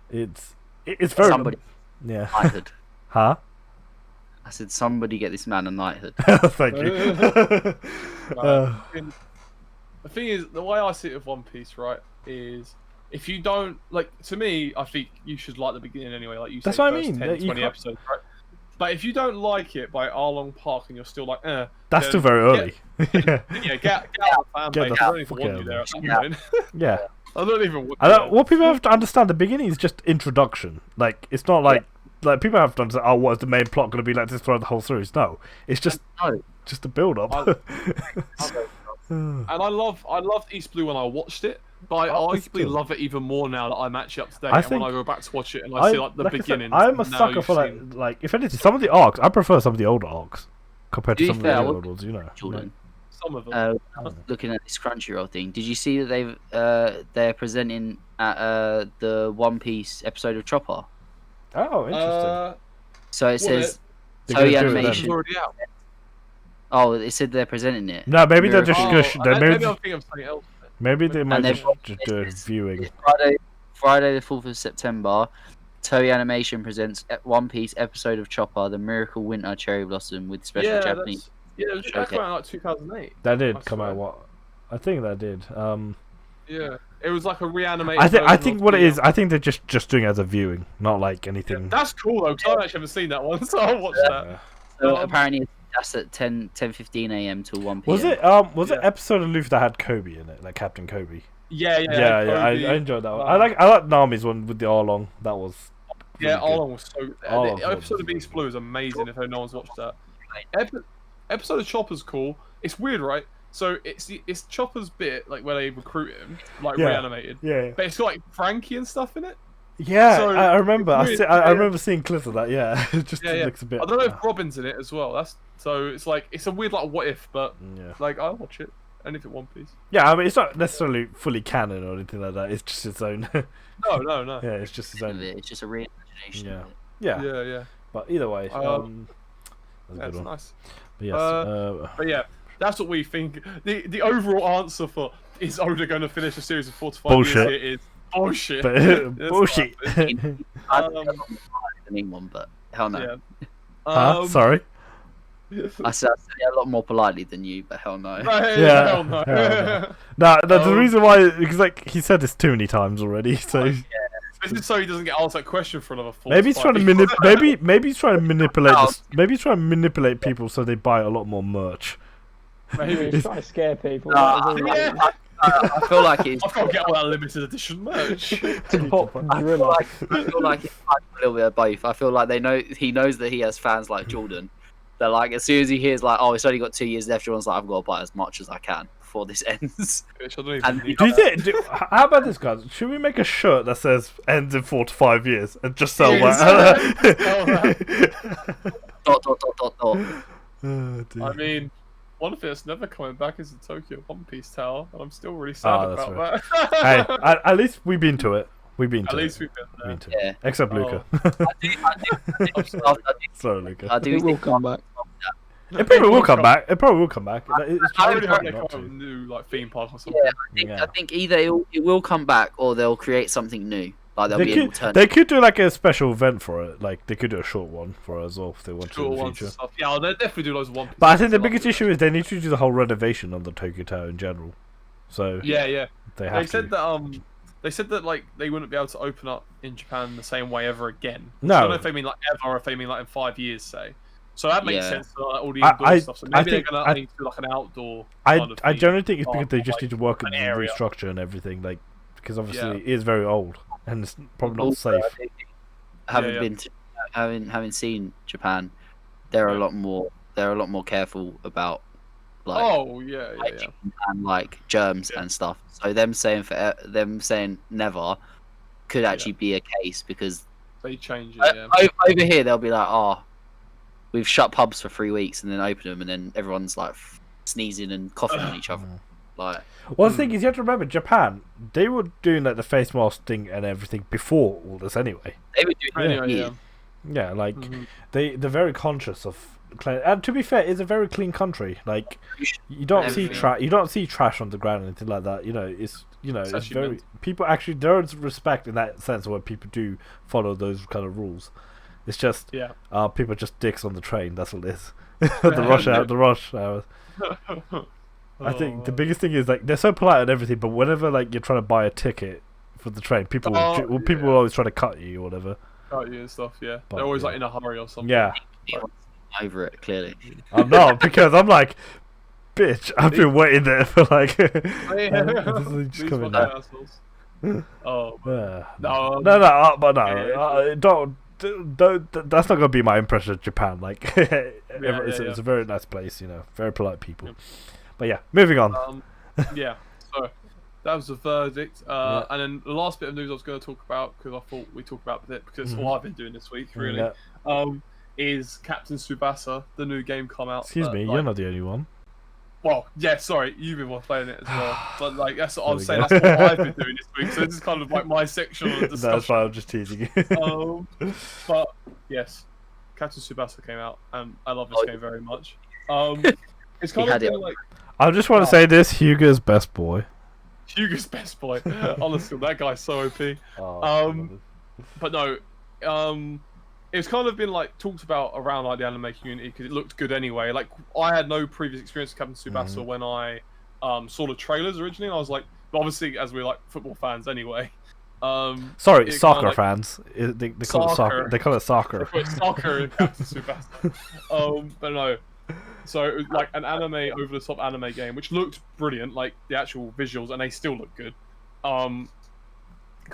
it's very. Somebody, knighthood. Huh? I said, somebody get this man a knighthood. Thank you. The thing is, the way I see it with One Piece, right, is if you don't like, to me, I think you should like the beginning anyway. Like you said, that's what I mean. 10, 20 episodes, right? But if you don't like it by Arlong Park and you're still like, that's still very early. Get out of the fan base. I don't even want you there at some point. Yeah. I don't even want what people have to understand, the beginning is just introduction. Like, it's not like people have to understand, oh, what is the main plot going to be like this throughout the whole series? No. It's just a build up. And I loved East Blue when I watched it, but I arguably love it even more now that I'm actually up to date. And when I go back to watch it and I see like the beginning, I'm a sucker for like if anything, some of the arcs. I prefer some of the older arcs compared to some of the older ones. Jordan. Some of them. Looking at this Crunchyroll thing, did you see that they're presenting at the One Piece episode of Chopper? Oh, interesting. So it says Toei Animation. It's already out. Oh, it said they're presenting it. No, maybe they're just maybe I'm thinking of something else. Maybe they might just do viewing. Friday the 4th of September, Toei Animation presents One Piece episode of Chopper, The Miracle Winter Cherry Blossom with special Japanese. That came out in like 2008. That did come out. I think that did. Yeah, it was like a reanimated. I think what it is. I think they're just doing it as a viewing, not like anything. Yeah, that's cool though, because I actually haven't seen that one, so I'll watch that. So apparently that's at 10:15 a.m. till 1 p.m. Was it episode of Luffy that had Kobe in it, like Captain Kobe? Yeah. I enjoyed that one. I like Nami's one with the Arlong. That was really Arlong was so. The episode of Beast Blue is amazing. If no one's watched that, episode of Chopper's cool. It's weird, right? So it's Chopper's bit, like where they recruit him, like reanimated. Yeah. But it's got like Frankie and stuff in it. Yeah, so I remember. I remember seeing clips of that. Yeah, it just looks a bit. I don't know if Robin's in it as well. It's like it's a weird like what if, but like I'll watch it. Anything One Piece. Yeah, I mean it's not necessarily fully canon or anything like that. It's just its own. No. Yeah, it's just its own. It's just a reimagination. Yeah. But either way, that's nice. But yes, but yeah, that's what we think. The overall answer for is Oda going to finish a series of 4 to 5 years here is bullshit. Bullshit. I don't know the main one, but hell no. Yeah. Sorry. I said it a lot more politely than you, but hell no. Hell no. The reason why, because like he said this too many times already, so. This is so he doesn't get asked that question for another 4. Maybe he's trying to maybe he's trying to manipulate. Maybe he's trying to manipulate people so they buy a lot more merch. Maybe he's trying to scare people. I feel like he's. I've got to get all that limited edition merch. I feel like it's a little bit of both. I feel like he knows that he has fans like Jordan They're like, as soon as he hears like, oh, it's only got 2 years left, everyone's like, I've got to buy as much as I can before this ends. How about this, guys? Should we make a shirt that says ends in 4 to 5 years and just sell that? I mean, one thing that's never coming back is the Tokyo One Piece Tower, and I'm still really sad about that. Hey, at least we've been to it. We've been to it. We've been there. Yeah. Except Luca. Sorry, Luca. It will come back. It probably will come back. I already hope they come up with a new theme park or something. I think either it will come back or they'll create something new. Like there'll be an alternative. They could do like a special event for it. Like they could do a short one for it as well if they want to in the future. Yeah, they'll definitely do loads of One Piece. But I think the biggest issue is they need to do the whole renovation on the Tokyo Tower in general. So yeah. They said that like they wouldn't be able to open up in Japan the same way ever again. No. I don't know if they mean like ever or if they mean like in 5 years, say. So that makes sense for like, all the indoor stuff. So maybe they're gonna need to do like an outdoor. I generally think it's because they just need to work on the restructure and everything, like because obviously it is very old and it's probably not safe. Having seen Japan, they're a lot more careful about like and like germs and stuff. So them saying never could actually be a case because they change it. Over here they'll be like, oh, we've shut pubs for 3 weeks and then open them and then everyone's like sneezing and coughing on each other. Like, well, the thing is, you have to remember, Japan, they were doing like the face mask thing and everything before all this anyway. They were doing it anyway, yeah, like they're very conscious of. And to be fair, it's a very clean country. Like you don't see trash on the ground or anything like that. It's very people actually there is respect in that sense where people do follow those kind of rules. It's just people are just dicks on the train. That's what it is. the rush hours. I think the biggest thing is like they're so polite and everything, but whenever like you're trying to buy a ticket for the train, people will always try to cut you or whatever. Cut you and stuff. Yeah, but, they're always like in a hurry or something. Yeah. Over it clearly. I'm not because I'm like, bitch. I've been waiting there for like. Just coming down. Oh no! Don't. That's not gonna be my impression of Japan. Like, it's a very nice place. Very polite people. But yeah, moving on. So that was the verdict. And then the last bit of news I was going to talk about because I thought we talked about it because all I've been doing this week really. Is Captain Tsubasa, the new game come out. Excuse me, you're not the only one. Well, yeah, sorry, you've been playing it as well. But like that's what I was saying, that's what I've been doing this week. So this is kind of like my section of the discussion. That's why I'm just teasing you. But yes, Captain Tsubasa came out and I love this game very much. It's kind of been like I just want to say this, Hugo's best boy. Hugo's best boy. Honestly, that guy's so OP. But no, it's kind of been like talked about around like the anime community because it looked good anyway. Like I had no previous experience with Captain Tsubasa when I saw the trailers originally. And I was like, obviously as we're like football fans anyway. Sorry, soccer fans. They call it soccer. They call it soccer. They call it soccer in Captain Tsubasa. But no. So it was like an anime over the top anime game, which looked brilliant, like the actual visuals, and they still look good. Kind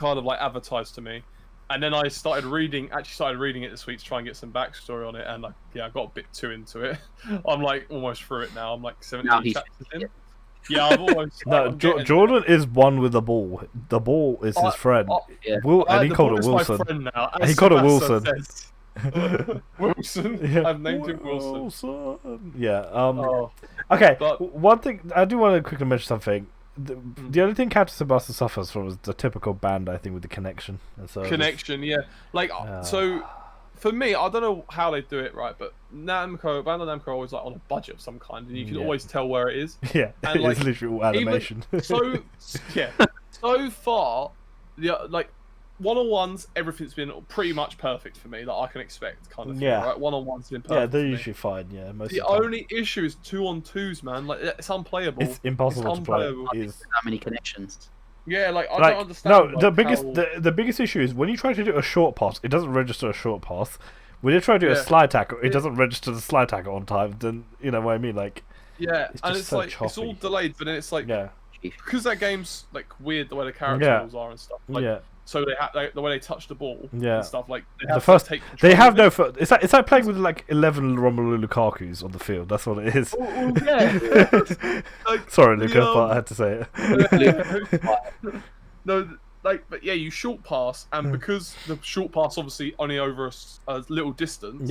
of like advertised to me. And then I started reading it this week to try and get some backstory on it, and I got a bit too into it. I'm like almost through it now. I'm like 17 chapters in. Yeah, I've almost. No, Jordan is one with the ball. The ball is his friend. And he called it Wilson. He called it Wilson. Wilson. Yeah. I've named him Wilson. Yeah. Okay. One thing I do want to quickly mention something. The only thing Captain Tsubasa suffers from is the typical band, I think, with the connection. And so connection, yeah. Like, so for me, I don't know how they do it, right? But Bandai Namco are always like on a budget of some kind, and you can always tell where it is. Yeah, and, it's literally all animation. So far, like one-on-ones, everything's been pretty much perfect for me that I can expect, kind of thing, right? One-on-ones been perfect. Yeah, they're usually fine. Yeah, most. The only issue is 2-on-2s, man. Like it's unplayable. It's impossible to play. That many connections. Yeah, like I don't understand. No, the biggest issue is when you try to do a short pass, it doesn't register a short pass. When you try to do a slide tackle, it doesn't register the slide tackle on time. Then you know what I mean, like. Yeah, it's and it's so like choppy. it's all delayed, but then it's like because that game's like weird the way the character rules are and stuff. Like, so the way they touch the ball and stuff. Like they have to take control. They have no foot. It's like playing with like 11 Romelu Lukaku's on the field. That's what it is. Like, sorry, Luca, but I had to say it. No. Like, but yeah, you short pass, and because the short pass obviously only over a little distance,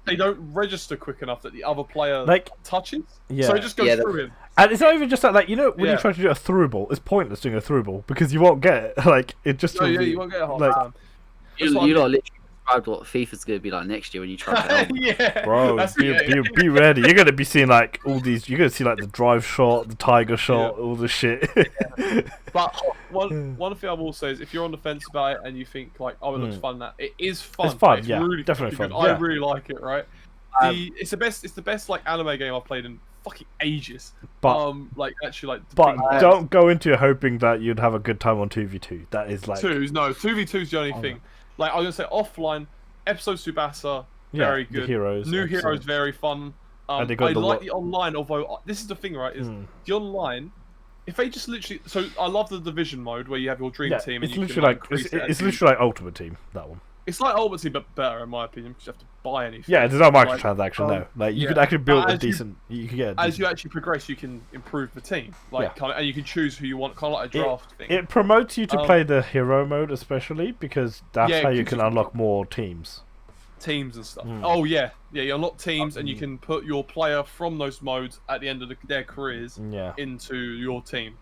they don't register quick enough that the other player touches. So it just goes through him. And it's not even just like you know when you try to do a through ball, it's pointless doing a through ball because you won't get it. Like it just you won't get it half the time. You lot literally described what FIFA's going to be like next year when you try to Bro, be ready. You're going to be seeing like all these. You're going to see like the drive shot, the tiger shot, all the shit. But one thing I will say is if you're on the fence about it and you think like, oh, it looks fun, that it is fun. It's fun, it's really definitely fun. I really like it. Right, it's the best like anime game I've played in fucking ages. But don't go into it hoping that you'd have a good time on 2v2. That is like 2v2 is the only thing. Like I was gonna say, offline, episode Tsubasa, very good. New Heroes, very fun. I like the online, although this is the thing, right? Is the online. If they just literally, so I love the division mode where you have your dream team. It's literally it's literally like Ultimate Team. That one. It's like Ultimate Team, but better in my opinion because you have to buy anything. Yeah, there's no microtransaction though. Like you could actually build a decent. You could get as you actually progress, you can improve the team. Like and you can choose who you want, kind of like a draft thing. It promotes you to play the hero mode, especially because that's how you can unlock more teams. Teams and stuff. Oh yeah, you unlock teams and you can put your player from those modes at the end of their careers into your team.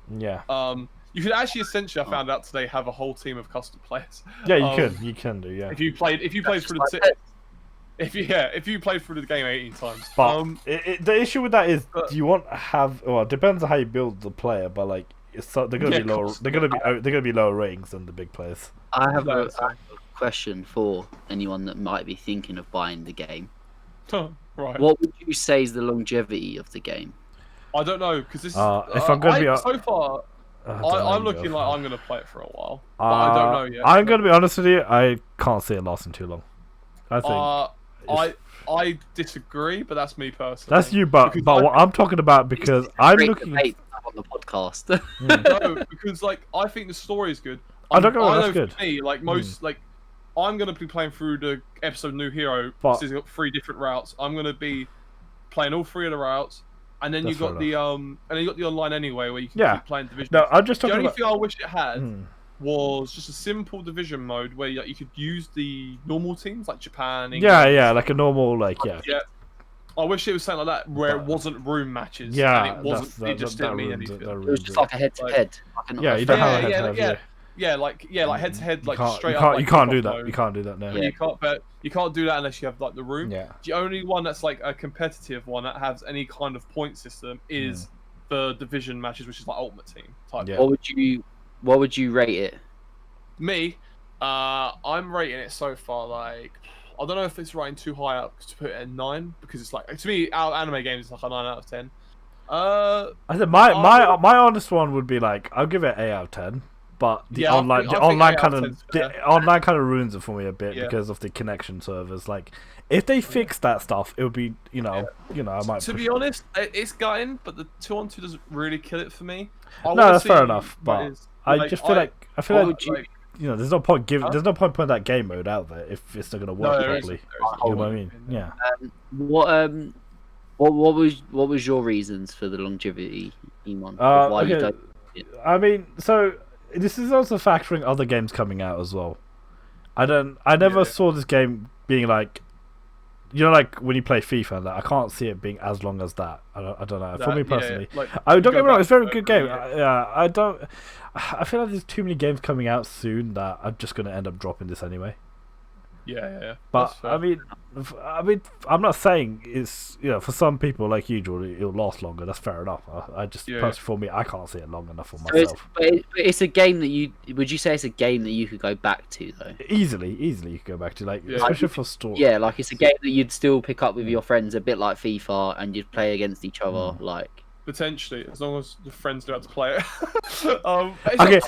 You could actually essentially, I found out today, have a whole team of custom players. Yeah, you can do. Yeah. If you played through if you played through the game 18 times. But the issue with that is, do you want to have? Well, it depends on how you build the player, but like they're gonna be lower. They're gonna be lower ratings than the big players. I have a question for anyone that might be thinking of buying the game. Right. What would you say is the longevity of the game? I don't know because this. If I'm gonna be so far. I'm looking like I'm going to play it for a while, but I don't know yet. I'm going to be honest with you, I can't see it lasting too long. I think. I disagree, but that's me personally. That's you, but what I'm talking about because I'm looking on the podcast. No, because like I think the story is good. I don't know that's good. For me, like most, like I'm going to be playing through the episode New Hero. It's got 3 different routes. I'm going to be playing all 3 of the routes. And then you got the online anyway where you can keep playing division. No, I'm just talking the only thing I wish it had was just a simple division mode where you could use the normal teams like Japan. England, like a normal Yeah. I wish it was something like that where it wasn't room matches. Yeah, and it wasn't. It just didn't mean anything. It was just like a head-to-head. Yeah, you don't have a head-to-head. Yeah, like head-to-head, like straight up. Like, you can't do that. You can't do that now. Yeah. You can't do that unless you have like the room. Yeah. The only one that's like a competitive one that has any kind of point system is the division matches, which is like Ultimate Team type. Yeah. What would you rate it? Me, I'm rating it so far like I don't know if it's rating too high up to put it at 9 because it's like to me out of anime games it's like a 9 out of 10. I said my honest one would be like I'll give it 8 out of 10. But the online kind of ruins it for me a bit because of the connection servers. Like, if they fix that stuff, it would be I might. To be honest, it's gutting, but the 2-on-2 doesn't really kill it for me. No, that's fair enough. But I feel like there's no point putting that game mode out there if it's not going to work properly. You know what I mean? Yeah. What was your reasons for the longevity, Iman? I mean, so. This is also factoring other games coming out as well. I never saw this game being like, like when you play FIFA. Like, I can't see it being as long as that. I don't know. For me personally, don't get me wrong. It's a very good game. I feel like there's too many games coming out soon that I'm just going to end up dropping this anyway. Yeah. But I mean, I'm not saying it's for some people like you, Jordan, it'll last longer. That's fair enough. I just personally for me, I can't see it long enough for myself. It's a game that would you say it's a game that you could go back to though? Easily you could go back to especially for story. Yeah, like it's a game that you'd still pick up with your friends, a bit like FIFA, and you'd play against each other. Like Potentially, as long as the friends know how to play it. Okay,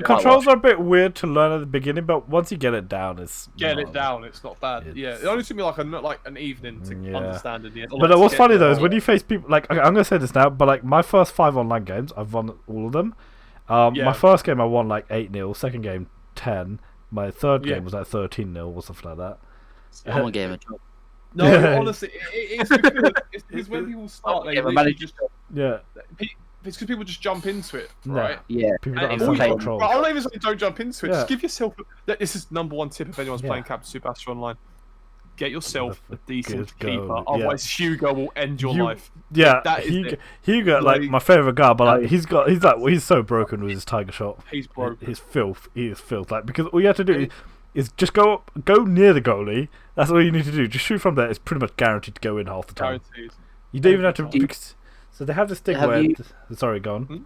controls are a bit weird to learn at the beginning, but once you get it down, it's not bad. Yeah, it only took me like an evening to understand it. But what's funny though is when you face people like, okay, I'm gonna say this now, but like my first 5 online games, I've won all of them. My first game I won like 8-0, second game 10, my third game was like 13-0 or something like that. One game a job. No, honestly, it's because when people start, they just it's because people just jump into it, right? Yeah. People don't understand control. I'm not even saying don't jump into it. Just give yourself. This is #1 tip if anyone's playing Captain Tsubasa online. Get yourself a decent keeper, otherwise Hugo will end your life. Yeah, Hugo, like my favorite guy, but like he's so broken with his tiger shot. He's broken. He's filth. He is filth. Like because all you have to do is just go near the goalie. That's all you need to do. Just shoot from there. It's pretty much guaranteed to go in half the time. Guaranteed. You don't even have to. So they have this thing where. Sorry, go on.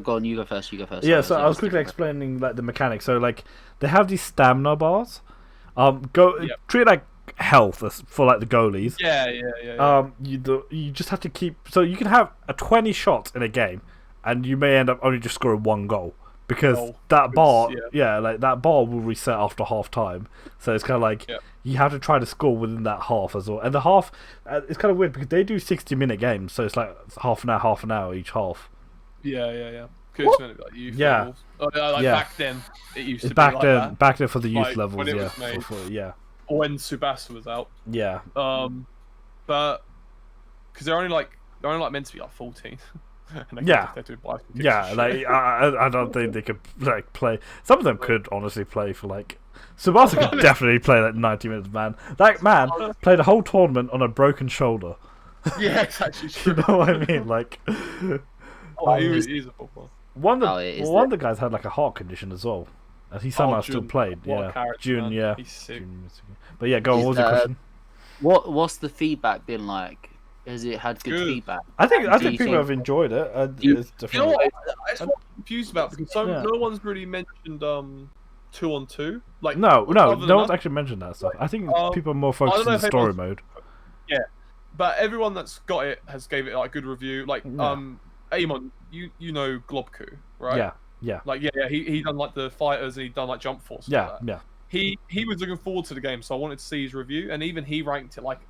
Go on. You go first. Yeah. So I was quickly explaining like the mechanics. So like they have these stamina bars. Treat it like health for like the goalies. Yeah. You just have to keep. So you can have 20 shots in a game, and you may end up only just scoring 1 goal. Because that bar, like that bar will reset after half time. So it's kind of like you have to try to score within that half as well. And the half, it's kind of weird because they do 60-minute games, so it's like half an hour each half. Yeah. Like youth levels. Back then, it used to be like that. Back then for the youth levels, when it was made. Or when Tsubasa was out. Yeah. But because they're only meant to be like 14. Like I don't think they could like play. Some of them could honestly play for like. Tsubasa could definitely play like 90 minutes, man. That man played a whole tournament on a broken shoulder. Yeah, it's actually true. You know what I mean? Like, he's a footballer. One of the guys had like a heart condition as well, and he somehow still played. June. Yeah, he's sick. But yeah, go on. What was the question? What's the feedback been like? Has it had good feedback? I think people have enjoyed it. You know what? That's what I'm confused about because no one's really mentioned 2-on-2. Like no one's actually mentioned that stuff. I think people are more focused on the story mode. Yeah, but everyone that's got it has gave it like a good review. Like Amon, you know Globku, right? Yeah. Like he done like the fighters and he done like jump force. Yeah. He was looking forward to the game, so I wanted to see his review. And even he ranked it like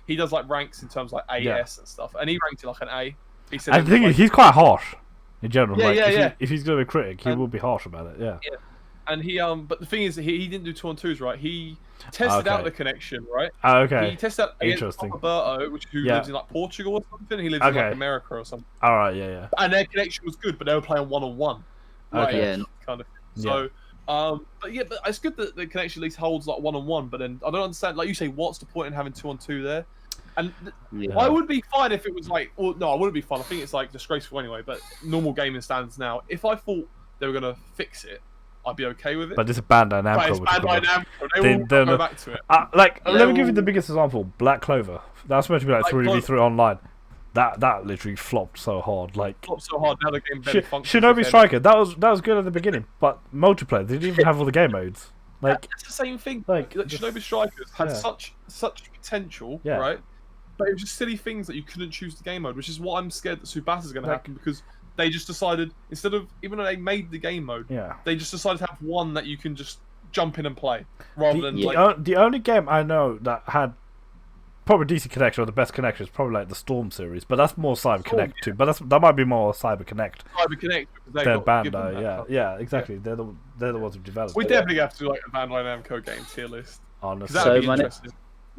he does like ranks in terms of like AS and stuff, and he ranked it like an A. He said I think he's quite harsh in general. Yeah, if he's gonna be a critic, he will be harsh about it. Yeah. And he but the thing is, he didn't do 2-on-2s, right? He tested out the connection, right? Okay. He tested out against Roberto, who lives in like Portugal or something. He lives in like America or something. All right, yeah. And their connection was good, but they were playing 1-on-1. Okay. Kind of. So. But it's good that the connection at least holds like 1-on-1. But then I don't understand, like you say, what's the point in having 2-on-2 there? And I would be fine if it was like, well, no, I wouldn't be fine. I think it's like disgraceful anyway. But normal gaming standards now, if I thought they were gonna fix it, I'd be okay with it. But this is Bandai Namco. But it's Bandai Namco. They will go back to it. Let me give you the biggest example: Black Clover. That's meant to be like 3v3 online. That literally flopped so hard. Flopped so hard. Now the game barely functions. Shinobi Striker. That was good at the beginning, but multiplayer they didn't even have all the game modes. Like it's the same thing. Like Shinobi Strikers had such potential, right? But it was just silly things that you couldn't choose the game mode, which is what I'm scared that Tsubasa's going to happen because they just decided instead of even though they made the game mode, they just decided to have one that you can just jump in and play rather than the only game I know that had probably decent connection or the best connection is probably like the Storm series, but that's more Cyber Connect too. But that might be more Cyber Connect. Cyber Connect because they're Bandai, yeah, exactly. Yeah. They're the ones who developed. We definitely have to do like a Bandai Namco game tier list. Honestly, so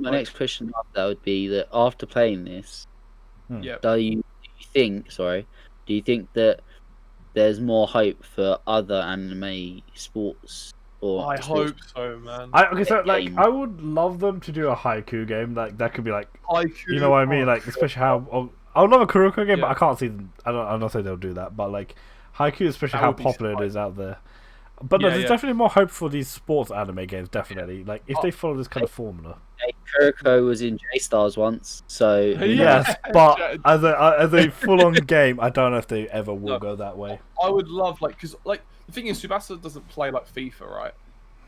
my next question after that would be that after playing this, do you think that there's more hope for other anime sports? I hope so, man. I would love them to do a haiku game. Like that could be like haiku. You know what I mean? Like especially how I would love a Kuroko game, but I can't see them. I'm not saying they'll do that, but like haiku, especially how popular it is out there. But there's definitely more hope for these sports anime games. Definitely, like if they follow this kind of formula. Kuroko was in J-Stars once, so yes, but as a full-on game, I don't know if they ever will go that way. I would love because the thing is, Tsubasa doesn't play like FIFA, right?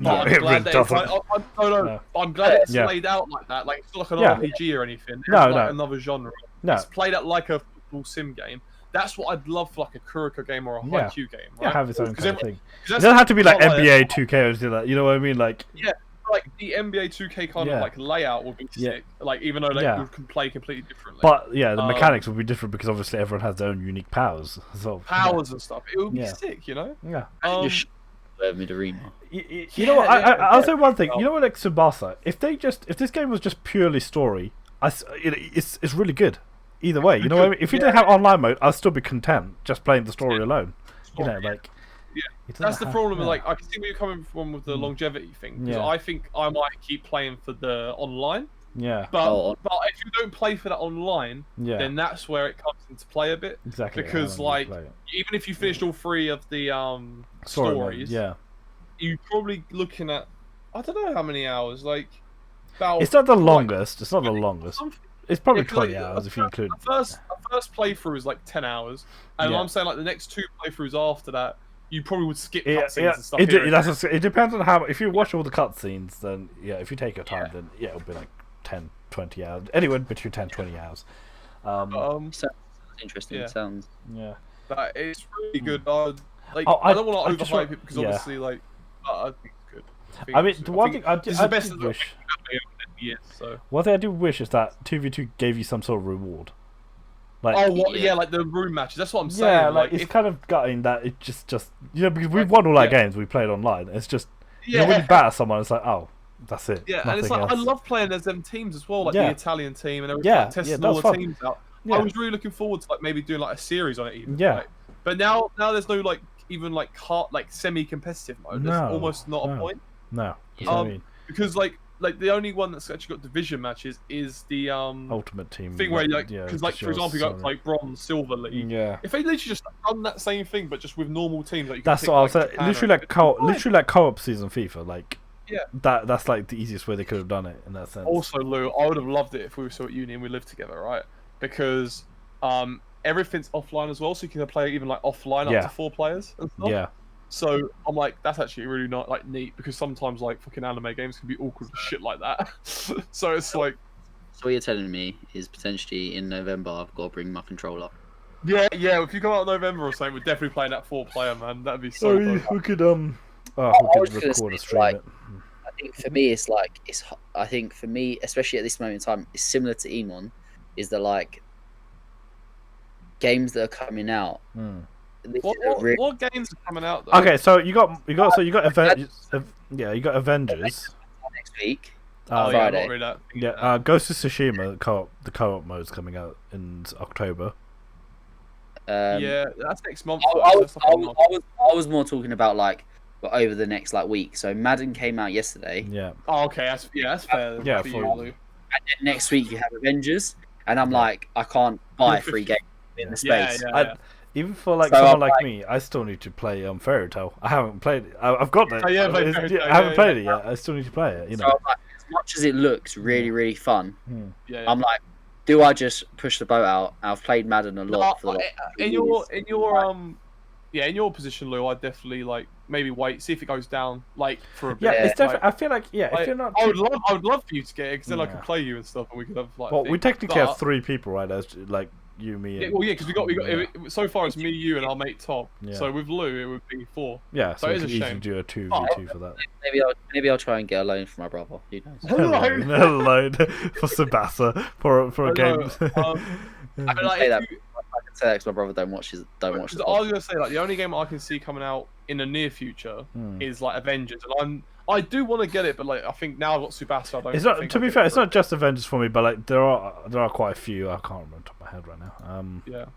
No, I'm glad that I'm glad it's laid out like that. Like it's not like an RPG or anything. It's like another genre. No, it's played out like a football sim game. That's what I'd love for like a Kuroko game or a Haikyuu game, right? Yeah, have its own kind of thing. It It doesn't have to be like NBA 2K or anything like that. You know what I mean? Like like the NBA 2K kind of like layout would be sick. Like even though you can play completely differently. But the mechanics would be different because obviously everyone has their own unique powers. So and stuff. It would be sick, you know. Yeah. You know what? I'll say one thing. You know what? Like Tsubasa, if this game was just purely story, it's really good. Either way, you know what I mean? If you didn't have online mode, I'd still be content just playing the story alone. You know, like that's the problem. Like I can see where you're coming from with the longevity thing. Because I think I might keep playing for the online. Yeah. But if you don't play for that online, then that's where it comes into play a bit. Exactly. Because like even if you finished all 3 of the stories, you're probably looking at I don't know how many hours. Like about it's not the longest. It's not the longest. It's probably 20 hours if you include. The first playthrough is like 10 hours, and I'm saying like the next 2 playthroughs after that, you probably would skip cutscenes and stuff. It depends on how. If you watch all the cutscenes, then if you take your time, then it'll be like 10, 20 hours. Anywhere between 10, 20 hours. Sounds interesting. Sounds. Yeah. But it's really good. I don't want to overhype it because obviously like I think it's good. I mean, the one thing I do wish. One thing I do wish is that 2v2 gave you some sort of reward. Like, like the room matches. That's what I'm saying. Yeah, like it's kind of gutting that it just because we've won all our games we played online. It's just when you batter someone, it's like that's it. Yeah, and it's like I love playing as them teams as well, like the Italian team and everything. Like, testing all the teams out. I was really looking forward to like maybe doing like a series on it even. Yeah. Like, but now there's no like even like semi-competitive mode. There's almost not a point. No. That's what I mean. Because like the only one that's actually got division matches is the Ultimate Team thing where because like for example you got like bronze, silver league. Yeah. If they literally just done that same thing but just with normal teams, like you that's what I was saying. Literally like co-op season FIFA, like that's like the easiest way they could have done it in that sense. Also, Lou, I would have loved it if we were still at uni and we lived together, right? Because everything's offline as well, so you can play even like offline up to 4 players and stuff. Yeah. So I'm like, that's actually really not like neat because sometimes like fucking anime games can be awkward with shit like that. So it's like. So what you're telling me is potentially in November I've got to bring my controller. Yeah. If you come out in November or something, we're definitely playing that 4-player, man. That'd be so. We could record a stream it. I think for me it's like I think for me, especially at this moment in time, it's similar to Emon, is that like games that are coming out. What games are coming out though? Okay, so you got Avengers. You got Avengers next week. Friday. Ghost of Tsushima the co-op mode's coming out in October. That's next month. I was more talking about like over the next like week. So Madden came out yesterday. Yeah. Oh, okay. That's fair. Yeah, for you, Lou. And then next week you have Avengers, and I'm like, I can't buy 3 games in the space. Even for like someone like me, I still need to play Fairy Tail. I haven't played it. I've got it. I haven't played it yet. I still need to play it. You know. So I'm like, as much as it looks really, really fun, I'm like, do I just push the boat out? I've played Madden a lot. In your position, Lou, I'd definitely like maybe wait, see if it goes down like for a bit. Yeah, it's definitely. I feel like if you're not. I would love for you to get it because then I could play you and stuff, and we could have like. Well, we technically have 3 people, right? As like. You, me, and... because we got so far it's me, you, and our mate Tom. Yeah. So with Lou, it would be 4. Yeah, so it is a shame. Easily do a 2v2 for that. Maybe I'll try and get a loan for my brother. Who knows? a loan for Tsubasa for a game. I can say that. I can say that because my brother don't watch. I was gonna say like the only game I can see coming out in the near future is like Avengers, and I do want to get it, but like I think now I've got Tsubasa. I don't. It's not. To be fair, it's not just Avengers for me, but like there are quite a few. I can't remember top of my head right now.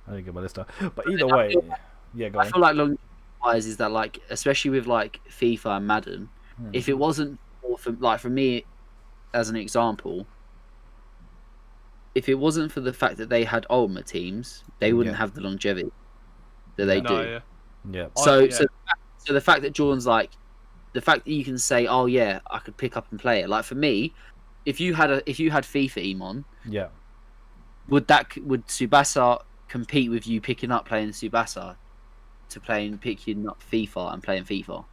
I didn't get my list up. But either way, go on. I feel like long-wise is that like especially with like FIFA and Madden, if it wasn't for me, as an example, if it wasn't for the fact that they had Ultimate Teams, they wouldn't have the longevity that they do. Yeah. So the fact that Jordan's like. The fact that you can say, "Oh yeah, I could pick up and play it." Like for me, if you had FIFA Emon, would Tsubasa compete with you picking up playing Tsubasa to picking up FIFA and playing FIFA?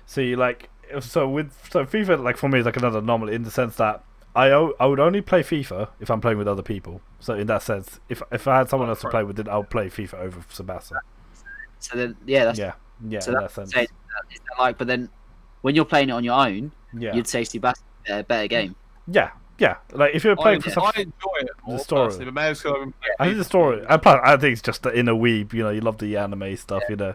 See, like FIFA, like for me, is like another anomaly in the sense that I would only play FIFA if I'm playing with other people. So in that sense, if I had someone else to play with, then I'll play FIFA over Tsubasa. So then, that's yeah, so in that sense. Is that like, but then when you're playing it on your own, Yeah. you'd say Tsubasa a better game. Yeah. Like if you're playing for I enjoy it. The story. But maybe it's 'cause I think the story. I think it's just the inner weeb. You know, you love the anime stuff. You know.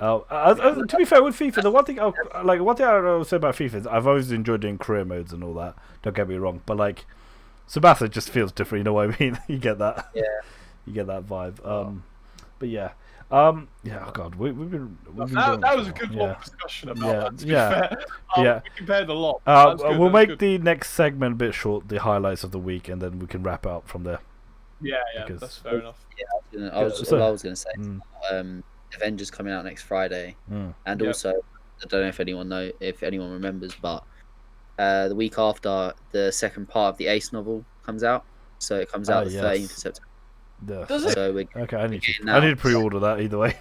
To be fair, with FIFA, the one thing I will say about FIFA is I've always enjoyed doing career modes and all that. Don't get me wrong, but like Tsubasa just feels different. You know what I mean? You get that. Yeah. You get that vibe. But yeah. Oh God, we've been that was a good long discussion about that. Yeah. We compared a lot. We'll make the next segment a bit short, the highlights of the week, and then we can wrap it up from there. Yeah, that's fair enough. Yeah, I was going to say. Avengers coming out next Friday, and also I don't know if anyone remembers, but the week after the second part of the Ace novel comes out, so it comes out the 13th of September. Yeah. Does it? So okay, I need to pre-order that either way.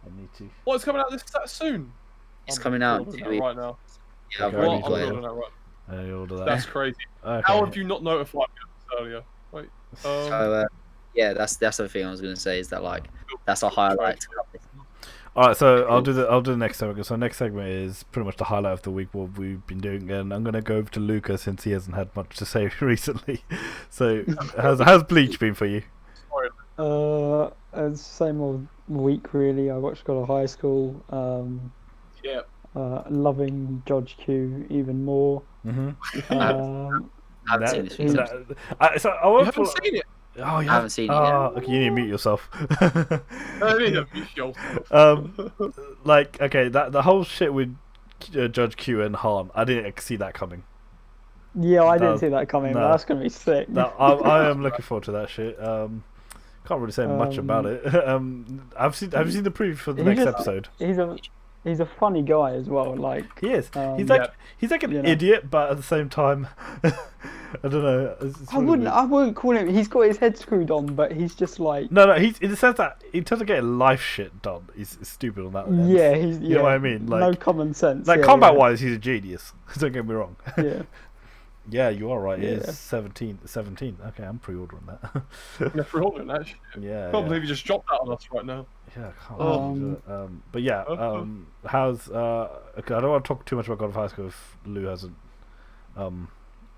I need to. What's coming out that soon? It's coming out right now. Yeah, I've already ordered that. Right. I order that. That's crazy. Okay. How have you not notified me earlier? Wait. So that's the thing I was going to say is that like that's a highlight. All right, so I'll do the next segment. So next segment is pretty much the highlight of the week, what we've been doing, and I'm gonna go over to Luca since he hasn't had much to say recently. So how's Bleach been for you? Same old week really. I watched God of High School. Loving Judge Q even more. I haven't seen this. You haven't seen it. Oh, I haven't seen it yet. Okay, you need to mute yourself. I need to mute yourself. Like, okay, the whole shit with Judge Q and Han, I didn't see that coming. Yeah, I didn't see that coming. But that's gonna be sick. I am looking forward to that shit. Can't really say much about it. Have you seen the preview for the next episode? He's a funny guy as well. Like he is. He's like an idiot, but at the same time, I don't know. I wouldn't call him. He's got his head screwed on, but he's just like no. He's in the sense that in terms of getting life shit done, he's stupid on that. Yeah, you know what I mean. Like no common sense. Like combat wise, he's a genius. Don't get me wrong. Yeah. Yeah, you are right. It is 17. Okay, I'm pre-ordering that. You're pre-ordering that shit? Yeah. I can't believe you just dropped that on us right now. Yeah, I can't believe it. But yeah, how's... okay, I don't want to talk too much about God of High School if Lou hasn't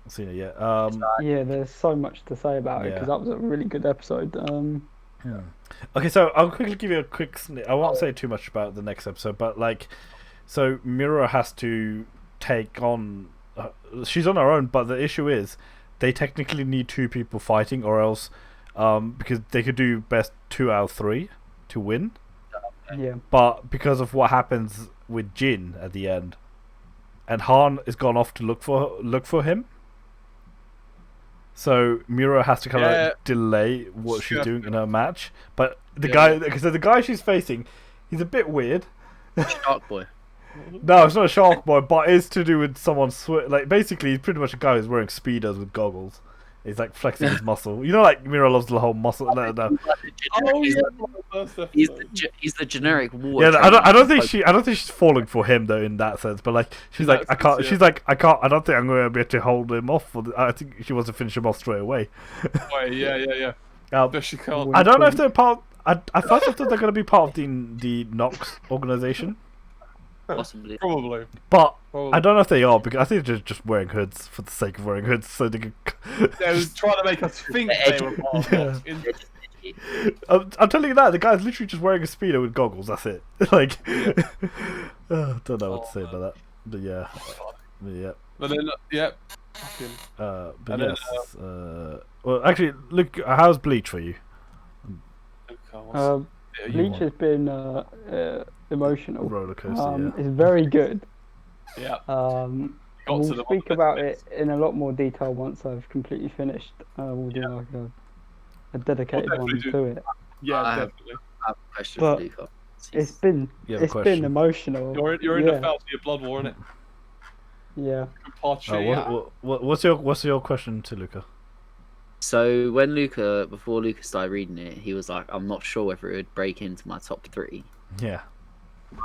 seen it yet. Yeah, there's so much to say about it because that was a really good episode. Yeah. Okay, so I'll quickly give you a quick... I won't say too much about the next episode, but like... So Miura has to take on... she's on her own, but the issue is they technically need two people fighting, or else because they could do best 2 out of 3 to win. Yeah. But because of what happens with Jin at the end, and Han is gone off to look for him, so Miura has to kind of delay what she's doing in her match. But the guy she's facing, he's a bit weird. Shark Boy. No, it's not a shark boy, but it's to do with someone like basically he's pretty much a guy who's wearing speedos with goggles. He's like flexing his muscle. You know, like Mira loves the whole muscle. No. He's the generic war. Yeah, I don't think she's falling for him though in that sense. But like she's like I can't. She's like I can't. I don't think I'm going to be able to hold him off. I think she wants to finish him off straight away. Yeah. She can't. I don't know if they're part. I thought they're going to be part of the Nox organization. Possibly. Probably. But I don't know if they are, because I think they're just wearing hoods for the sake of wearing hoods, so they can... They was trying to make us think they were part of it. I'm telling you that, the guy's literally just wearing a speedo with goggles, that's it. Like... don't know what to say about that. But yeah. But then, but yes. Well, actually, look, how's Bleach for you? Bleach has been emotional. Roller coaster, It's very good. Yeah. We'll speak about it in a lot more detail once I've completely finished. We'll do like a dedicated one to it. Yeah, definitely. I have a question for Luca. It's been emotional. You're in the Fountain of Blood War, innit? Yeah. What's your question to Luca? So before Luca started reading it, he was like, "I'm not sure whether it would break into my top 3." Yeah.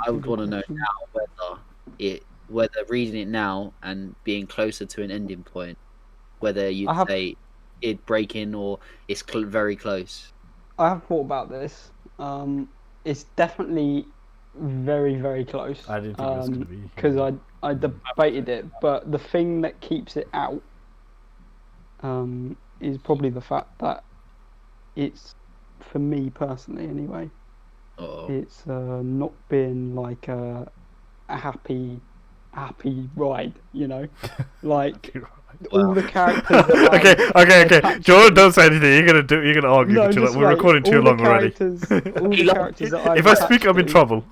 I would want to know now whether reading it now and being closer to an ending point whether you'd say it'd break in or it's very close. I have thought about this. It's definitely very, very close. I didn't think it was going to be. Because I debated it, but the thing that keeps it out is probably the fact that it's, for me personally anyway, it's not been like a happy ride, you know? Like, all the characters that okay. Jordan, don't say anything. You're gonna argue. No, We're recording too long already. All the characters that I've if I speak, I'm in trouble.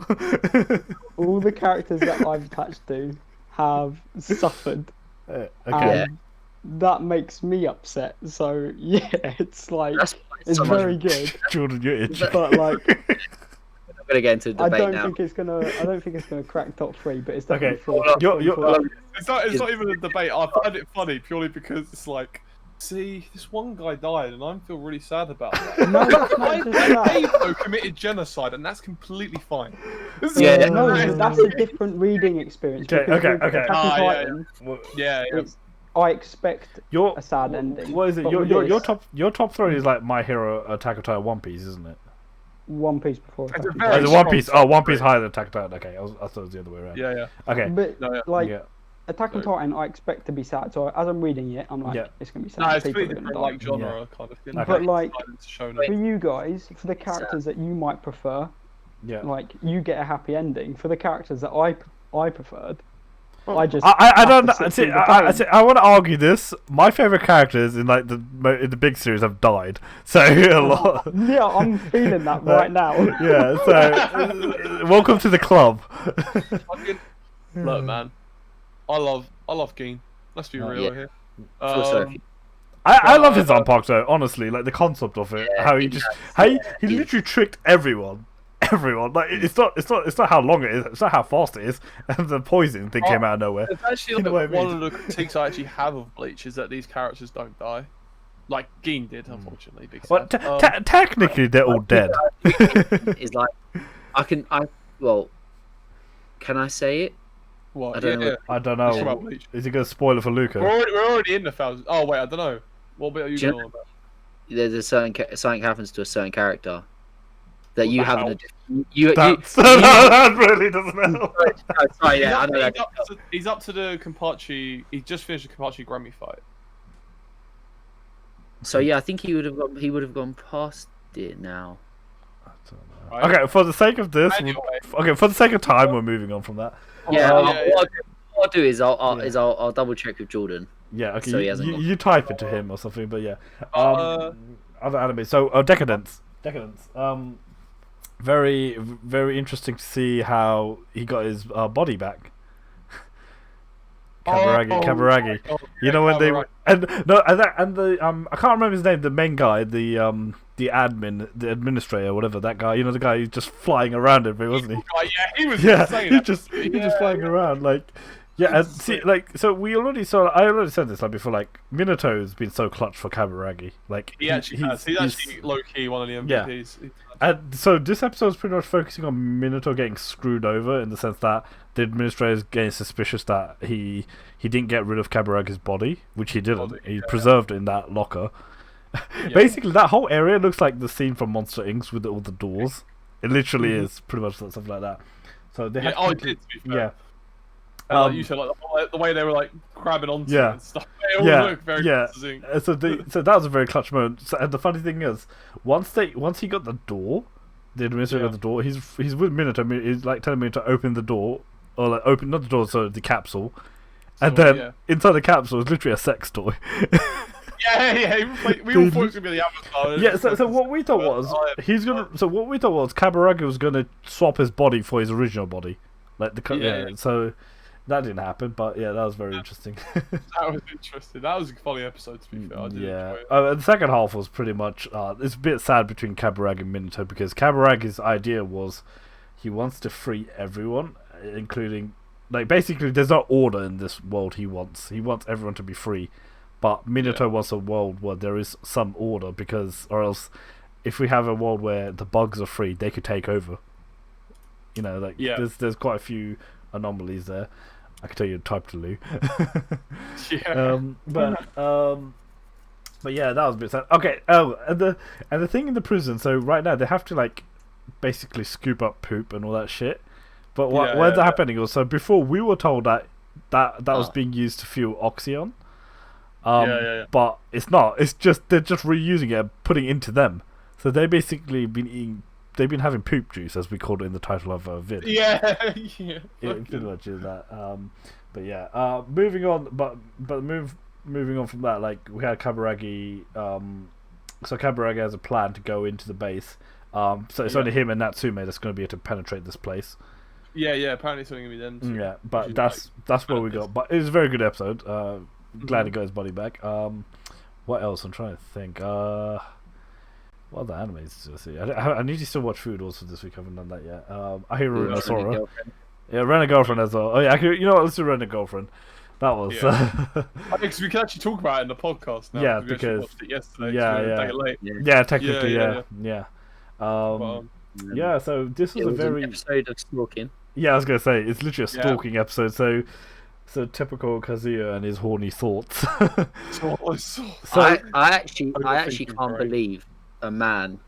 All the characters that I've attached to have suffered. Okay. That makes me upset. So yeah, it's like it's very good. Jordan, you're itching. But like, I'm gonna get into debate I don't now. think it's gonna crack top 3, but it's definitely It's not even a debate. I find it funny purely because it's like, see, this one guy died, and I feel really sad about that. No, that's not just that. They committed genocide, and that's completely fine. No, that's a different reading experience. Okay. Yeah. I expect a sad ending. What is it? Your top 3 is like My Hero, Attack on Titan, One Piece, isn't it? One Piece before. One Piece. Oh, One Piece higher than Attack on Titan. Okay, I thought it was the other way around. Yeah. Okay. But Attack on Titan, I expect to be sad. So as I'm reading it, I'm like, it's gonna be sad. No, it's really different, like genre kind of thing. Okay. But like, for you guys, for the characters that you might prefer, like you get a happy ending. For the characters that I preferred, I don't know. See, I want to argue this. My favorite characters in like the big series have died. So a lot. Yeah, I'm feeling that right now. Yeah. So welcome to the club. Look, man, I love Geen. Let's be real here. I love his unbox though. Honestly, like the concept of it, how he literally tricked everyone. Like it's not how long it is, it's not how fast it is, and the poison thing came out of nowhere. It's actually like one of the critiques I actually have of Bleach is that these characters don't die. Like Geen did, unfortunately. Big well, technically they're all dead. It's like can I say it? What? I don't know. Is it going to spoil it for Luca? We're already in the thousands. Oh wait, I don't know. What bit are you going on about? There's a something happens to a certain character that you haven't. That really doesn't help. Sorry, I know that. He's up to the Kenpachi. He just finished the Kenpachi Grammy fight. So yeah, I think he would have gone past it now. I don't know. Okay, for the sake of this, for the sake of time, we're moving on from that. Yeah, what I'll do is I'll double check with Jordan. Yeah, okay. So you type it to him or something, but yeah. Other anime. So Deca-Dence. Very, very interesting to see how he got his body back. Kaburagi. You know when they I can't remember his name. The main guy, the administrator, whatever that guy. You know the guy who's just flying around everywhere, wasn't he? Yeah, he was. Yeah, he's just flying around like. Yeah, and see, like, so I already said this like before. Like, Minato's been so clutch for Kaburagi. Like, he actually has. He's actually low key one of the MVPs. Yeah. And so this episode is pretty much focusing on Minato getting screwed over in the sense that the administrator is getting suspicious that he didn't get rid of Kaburagi's body, which he didn't. He preserved it in that locker. Yeah. Basically, that whole area looks like the scene from Monster Inc. with all the doors. It literally is pretty much something like that. So they had it did. To be fair. Like you said, like the way they were like grabbing onto it and stuff. It all looked very confusing. So that was a very clutch moment. So, and the funny thing is, once he got the door, the administrator got the door. He's with Minato. He's like telling me to open the door, or like open not the door, so the capsule. And then inside the capsule is literally a sex toy. We all thought it was gonna be the Avatar. Yeah. So what we thought was what we thought was Kaburagi was gonna swap his body for his original body, like the So. That didn't happen, but yeah, that was very interesting. That was interesting. That was a funny episode, to be fair. I did enjoy it. And the second half was pretty much... it's a bit sad between Kaburagi and Minato, because Kaburagi's idea was he wants to free everyone, including... Like, basically, there's no order in this world he wants. He wants everyone to be free. But Minato wants a world where there is some order, because... Or else, if we have a world where the bugs are free, they could take over. You know, like, there's quite a few anomalies there. I can tell you type to Lou. Yeah. But yeah, that was a bit sad. Okay. Oh, and the thing in the prison. So right now they have to like basically scoop up poop and all that shit. But when's that happening? Also, before we were told that was being used to fuel Oxyon. But it's not. It's just they're just reusing it and putting it into them. So they basically they've been having poop juice, as we called it in the title of our vid. Yeah. It pretty much is that. But yeah. Moving on. Moving on from that, like we had Kaburagi. So Kaburagi has a plan to go into the base. So it's only him and Natsume that's going to be able to penetrate this place. Yeah. Apparently it's going to be them too. Yeah, but that's what we got. But it was a very good episode. Glad he got his body back. What else? I'm trying to think. What other animes to see? I need to still watch Food also this week. I haven't done that yet. Ahiru and Sora. Yeah, Rent a Girlfriend as well. Oh yeah, you know what? Let's do Rent a Girlfriend. That was. Because we can actually talk about it in the podcast now. Yeah, because we watched it yesterday. Yeah, technically, yeah. So this was a very an episode of stalking. Yeah, I was gonna say it's literally a stalking episode. So typical Kazuya and his horny thoughts. I actually can't believe a man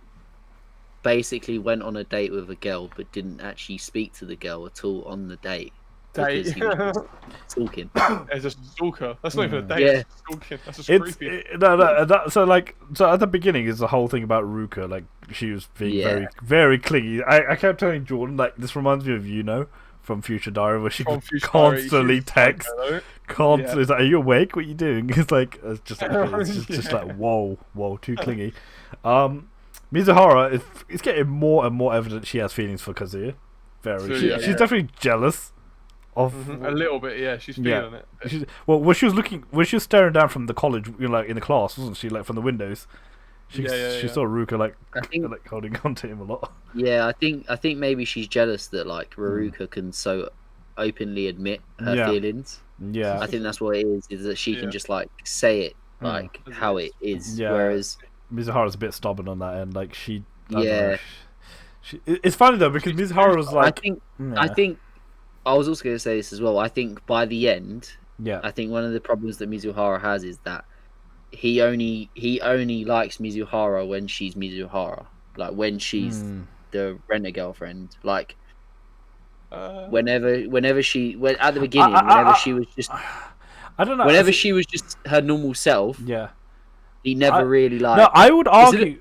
basically went on a date with a girl but didn't actually speak to the girl at all on the date. Because he was stalking. It's a stalker. That's not even a date. Yeah. It's stalking. That's just creepy. So at the beginning is the whole thing about Ruka. Like she was being very, very clingy. I kept telling Jordan like this reminds me of from Future Diary where she constantly texts, constantly like, "Are you awake? What are you doing?" It's just like whoa, too clingy. Mizuhara is getting more and more evident she has feelings for Kazuya. She's definitely jealous. A little bit, yeah. She's feeling it. When she was staring down from the college, like in the class, wasn't she? Like from the windows, she saw Ruka like holding on to him a lot. Yeah, I think maybe she's jealous that like Ruka can so openly admit her feelings. Yeah, I think that's what it is that she can just like say it like how it is. Yeah. Whereas Mizuhara's a bit stubborn on that end. Like she. It's funny though because Mizuhara was like. I think. I was also going to say this as well. I think by the end, I think one of the problems that Mizuhara has is that he only likes Mizuhara when she's Mizuhara, like when she's the renter girlfriend. Like whenever she at the beginning, whenever she was just, I don't know. Whenever she was just her normal self, he never really liked. No, I would argue.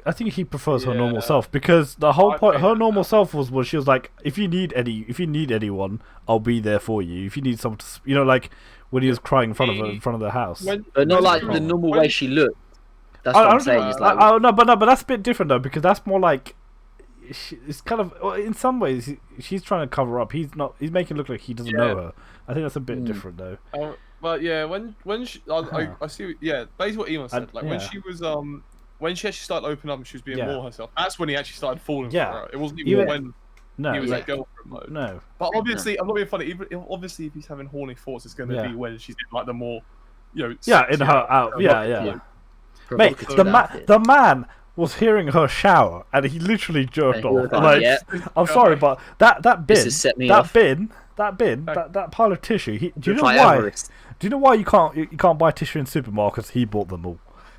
I think he prefers her normal self because the whole point, her normal self was she was like, if you need anyone, I'll be there for you. If you need someone to, like when he was crying in front of the house, but not like the normal way she looked. That's what I'm saying. But that's a bit different though because that's more like. It's kind of in some ways she's trying to cover up. He's making it look like he doesn't know her. I think that's a bit different though. But yeah, when she, I see. Yeah, basically what Eamon said. Like when she was when she actually started opening up and she was being more herself. That's when he actually started falling for her. It wasn't even when he was in girlfriend mode. No. But obviously, I'm not being funny. Obviously, if he's having horny thoughts, it's going to be when she's in like the more, in her out. Mate, the man was hearing her shower and he literally jerked off. Like, I'm sorry, but that pile of tissue. Do you know why? Do you know why you can't buy tissue in supermarkets? He bought them all.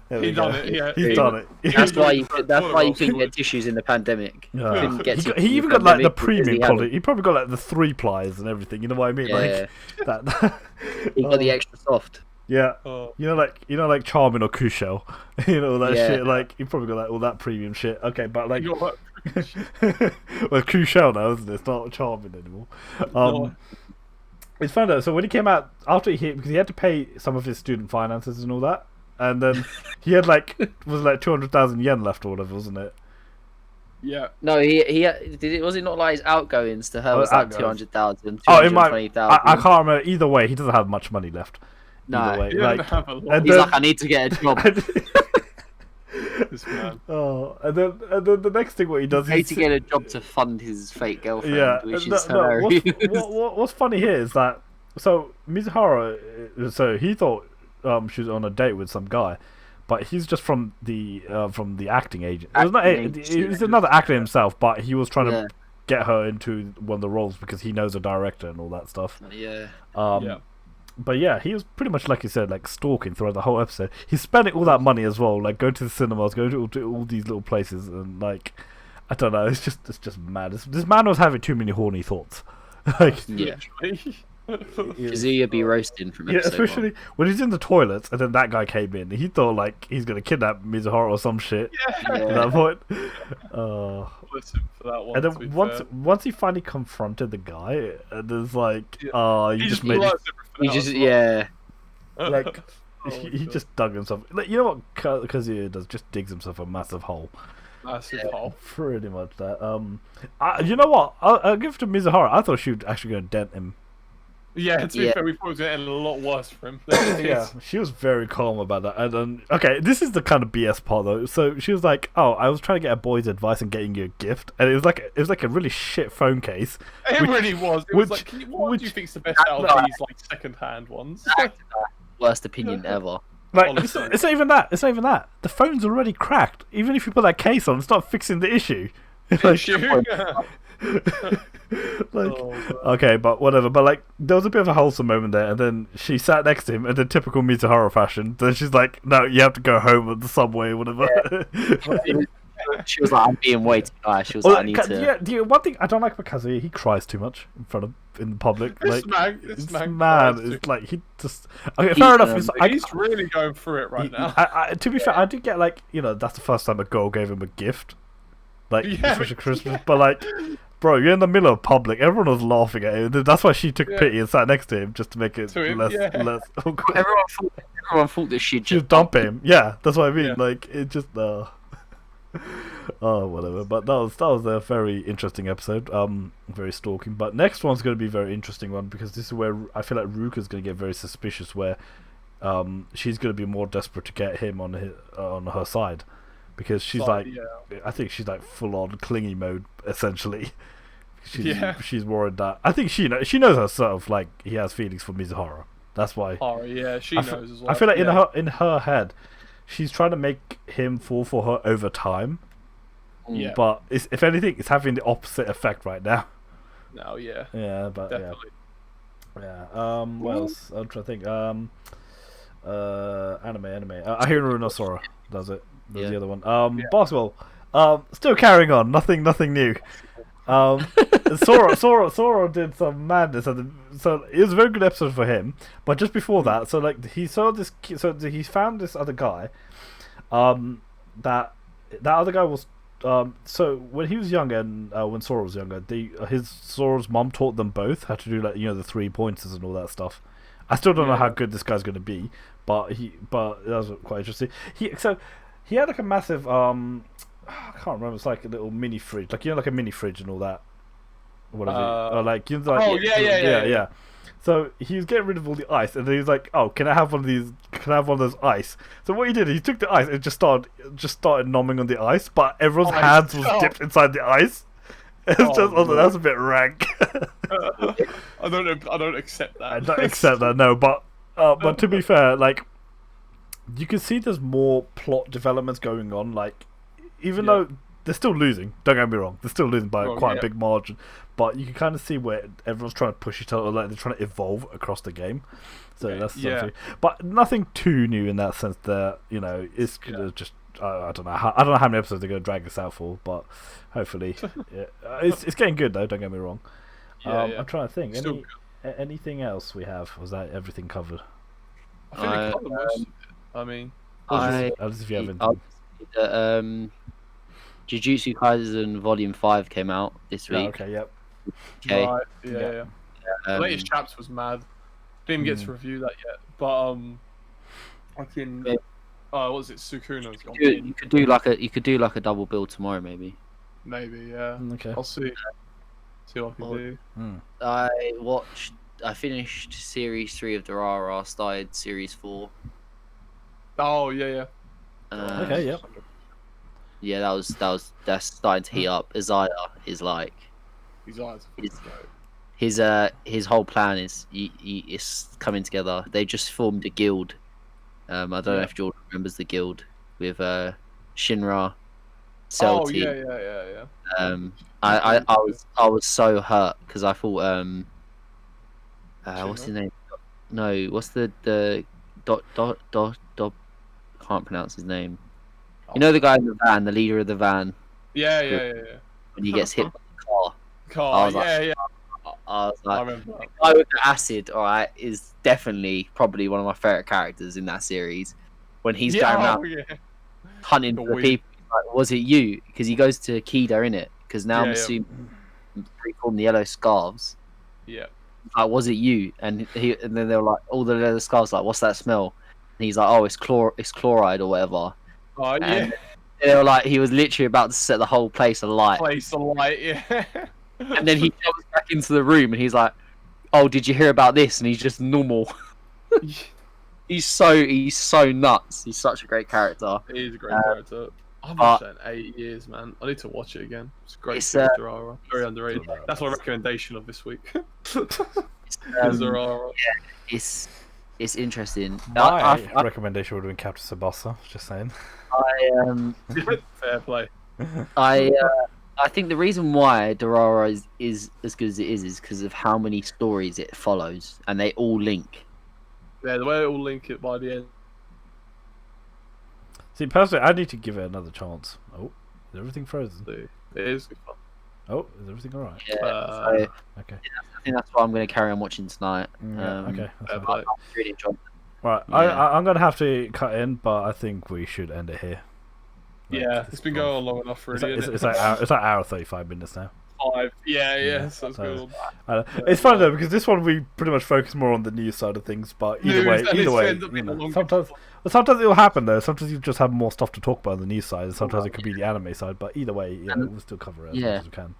He's done it. Yeah, he's done it. That's why you couldn't get tissues in the pandemic. He even got like the premium quality. He probably got like the 3-plies and everything. You know what I mean? Yeah. He got the extra soft. Yeah, like Charmin or Kushel, that shit. Like you probably got like all that premium shit. Okay, but like, well, Kushel now, isn't it? It's not Charmin anymore. It's fun though. So when he came out after because he had to pay some of his student finances and all that, and then he had was 200,000 yen left or whatever, wasn't it? Yeah. No, he did it. Was it not like his outgoings to her was like 200,000? Oh, it might. I can't remember. Either way, he doesn't have much money left. No, way. He's like, I need to get a job. This man. Oh, and then the next thing what he does is to get a job to fund his fake girlfriend, which is hilarious. What's funny here is that Mizuhara, so he thought she was on a date with some guy, but he's just from the acting agent. It was another actor himself, but he was trying to get her into one of the roles because he knows a director and all that stuff. Yeah. But yeah, he was pretty much like you said, like stalking throughout the whole episode. He's spending all that money as well, like going to the cinemas, going to all these little places, and like I don't know, it's just mad. This man was having too many horny thoughts. Like, yeah. Kazuya be roasting from episode especially 1. when he's in the toilets and then that guy came in. He thought like he's gonna kidnap Mizuhara or some shit. Yeah. At that point. Listen for that one, And then once he finally confronted the guy, and there's like, he just made like he just dug himself. Like, you know what Kazuya does? Just digs himself a massive hole. Massive hole. Pretty much that. You know what? I'll give it to Mizuhara. I thought she was actually going to dent him. Yeah, to be fair, we thought it was going to end a lot worse for him. Yeah, she was very calm about that. And then, okay, this is the kind of BS part though. So she was like, "Oh, I was trying to get a boy's advice and getting you a gift," and it was like a really shit phone case. It really was. It was like, what do you think's the best out of these like second-hand ones? Worst opinion ever. Like, it's not even that. It's not even that. The phone's already cracked. Even if you put that case on, it's not fixing the issue. Like, okay, but whatever. But like, there was a bit of a wholesome moment there, and then she sat next to him, and then typical Mizuhara fashion. Then she's like, "No, you have to go home on the subway or whatever." Yeah. She was like, "I'm being way too nice." She was like, "I need to." Yeah, one thing I don't like about Kazuya, he cries too much in public. This Like, man it's like he just. Okay, fair enough. He's really going through it right now. To be fair, I do get like, that's the first time a girl gave him a gift, like especially Christmas. But like, bro, you're in the middle of public. Everyone was laughing at him. That's why she took pity and sat next to him just to make it less awkward. Everyone thought that she'd just dump him. Yeah, that's what I mean. Yeah. Like, it just oh, whatever. But that was a very interesting episode. Very stalking. But next one's going to be a very interesting one because this is where I feel like Ruka's going to get very suspicious. Where she's going to be more desperate to get him on her side because she's I think she's like full on clingy mode essentially. She's worried that I think she knows herself like he has feelings for Mizuhara. That's why. Oh yeah, she knows as well. I feel like in her head, she's trying to make him fall for her over time. Yeah. But if anything, it's having the opposite effect right now. No, yeah. Yeah, but definitely. Yeah. What else? I'm trying to think. Anime. Ahiru no Sora does it. That's the other one. Basketball. Still carrying on. Nothing new. Sora did some madness, so it was a very good episode for him. But just before that, so like he saw this, so he found this other guy. That other guy was. So when he was younger and when Sora was younger, Sora's mom taught them both how to do like the 3 pointers and all that stuff. I still don't know how good this guy's going to be, but that was quite interesting. He had like a massive I can't remember. It's like a little mini fridge, like like a mini fridge and all that. Whatever. Or like yeah. So he was getting rid of all the ice, and then he was like, "Oh, can I have one of these? Can I have one of those ice?" So what he did, he took the ice and just started nomming on the ice, but everyone's hands was dipped inside the ice. That's a bit rank. I don't accept that. I don't accept that. No, but to be fair, like you can see there's more plot developments going on. Like even though they're still losing, don't get me wrong, they're still losing by quite a big margin. But you can kind of see where everyone's trying to push each other, like they're trying to evolve across the game. So that's something. But nothing too new in that sense. That it's gonna just I don't know how many episodes they're gonna drag this out for, but hopefully, it's getting good though. Don't get me wrong. I'm trying to think. Anything else we have? Was that everything covered? I think they covered most of it. I mean, if you haven't. Jujutsu Kaisen Volume 5 came out this week. Okay, yep. Okay. Right, yeah. The latest chapter was mad. Didn't get to review that yet, but I can. What was it? Sukuna's gone. You could do like a double build tomorrow, maybe. Maybe, yeah. Okay. I'll see. See what I can do. I finished Series 3 of Durarara. Started Series 4. Oh yeah. Okay, yep. Yeah, that's starting to heat up. Isaiah is like his whole plan is is coming together. They just formed a guild. I don't know if Jordan remembers the guild with Shinra, Cell Oh team. yeah. I was so hurt because I thought what's his name? No, what's the dot can't pronounce his name. You know the guy in the van, the leader of the van. Yeah. When he gets hit by the car. I was like, I remember that. the guy with the acid, alright, is definitely probably one of my favorite characters in that series. When he's going around hunting for people, like, was it you? Because he goes to Kida in it. Because now I'm assuming they call them the yellow scarves. Yeah. Like, was it you? And then they were like, all the yellow scarves, like, what's that smell? And he's like, oh, it's chloride or whatever. Oh yeah. And they were like, he was literally about to set the whole place alight. Yeah. And then he comes back into the room and he's like, oh, did you hear about this? And he's just normal. he's so nuts. He's such a great character. He is a great character. I've watched that in 8 years, man. I need to watch it again. It's great. Durarara. Very underrated. That's my recommendation of this week. Durarara. Yeah, it's interesting. My recommendation would have been Captain Tsubasa. Just saying. Fair play. I think the reason why Durarara is as good as it is because of how many stories it follows, and they all link. Yeah, the way they all link it by the end. See, personally, I need to give it another chance. Oh, is everything frozen? It is good fun. Oh, is everything alright? Yeah, okay. Yeah, I think that's what I'm going to carry on watching tonight. Okay. I really enjoyed it. Right, yeah. I'm going to have to cut in, but I think we should end it here. Yeah, it's been going on long enough, really. It's like hour 35 minutes now. 5. Yeah, sounds good. It's funny though because this one we pretty much focus more on the news side of things, but either way, sometimes it'll happen though. Sometimes you just have more stuff to talk about on the news side, and sometimes it could be the anime side. But either way, we'll still cover it as much as we can.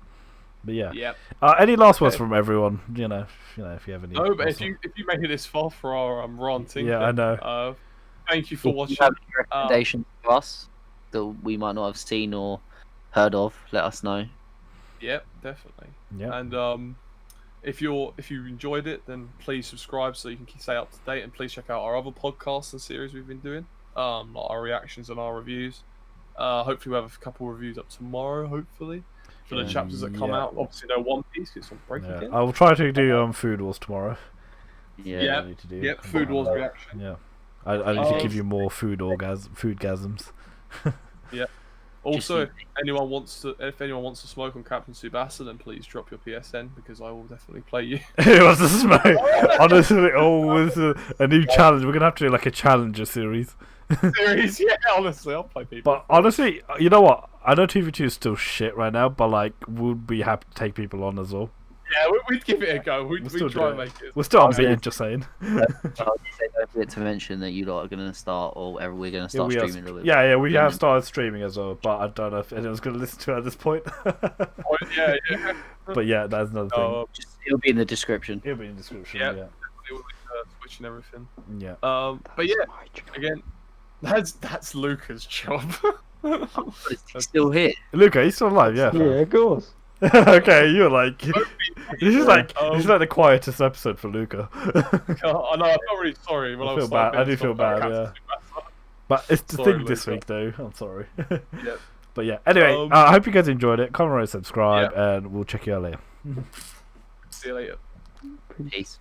But yeah. Any last words from everyone? You know, if you have any. No, but if you make it this far for our ranting, yeah, I know. Thank you for watching. If you have any recommendations for us that we might not have seen or heard of, let us know. Yep, definitely. Yeah. And if you enjoyed it, then please subscribe so you can stay up to date, and please check out our other podcasts and series we've been doing, like our reactions and our reviews. Hopefully we'll have a couple of reviews up tomorrow. Hopefully for the chapters that come out. Obviously no One Piece because it's on break again. I will try to do Food Wars tomorrow. Yeah. I need to do. Yep. Food Wars reaction. Yeah. I need to give you more foodgasms. Yeah. Also, if anyone wants to smoke on Captain Tsubasa, then please drop your PSN because I will definitely play you. Who wants to smoke? Honestly, this is a new challenge. We're gonna have to do like a challenger series. Yeah, honestly, I'll play people. But honestly, you know what? I know TV2 is still shit right now, but like, we'll be happy to take people on as well. Yeah, we'd give it a go. We'd try and make it. We're still unbeaten, just saying. Don't forget to mention that you lot are going to start, or we're going to start streaming a little bit. Yeah, we have started streaming as well, but I don't know if anyone's going to listen to it at this point. Yeah. But yeah, that's another thing. It'll be in the description. It'll be in the description, yeah. Twitch and everything. Yeah. But yeah, again, that's Luca's job. He's still here. Luca, he's still alive, yeah. Yeah, of course. Okay, you're like this is like the quietest episode for Luca. I know, I felt really sorry when I was bad. I do feel bad, yeah. But it's the thing this week, though. I'm sorry. Yeah. But yeah. Anyway, I hope you guys enjoyed it. Comment, rate, subscribe, and we'll check you out later. See you later. Peace.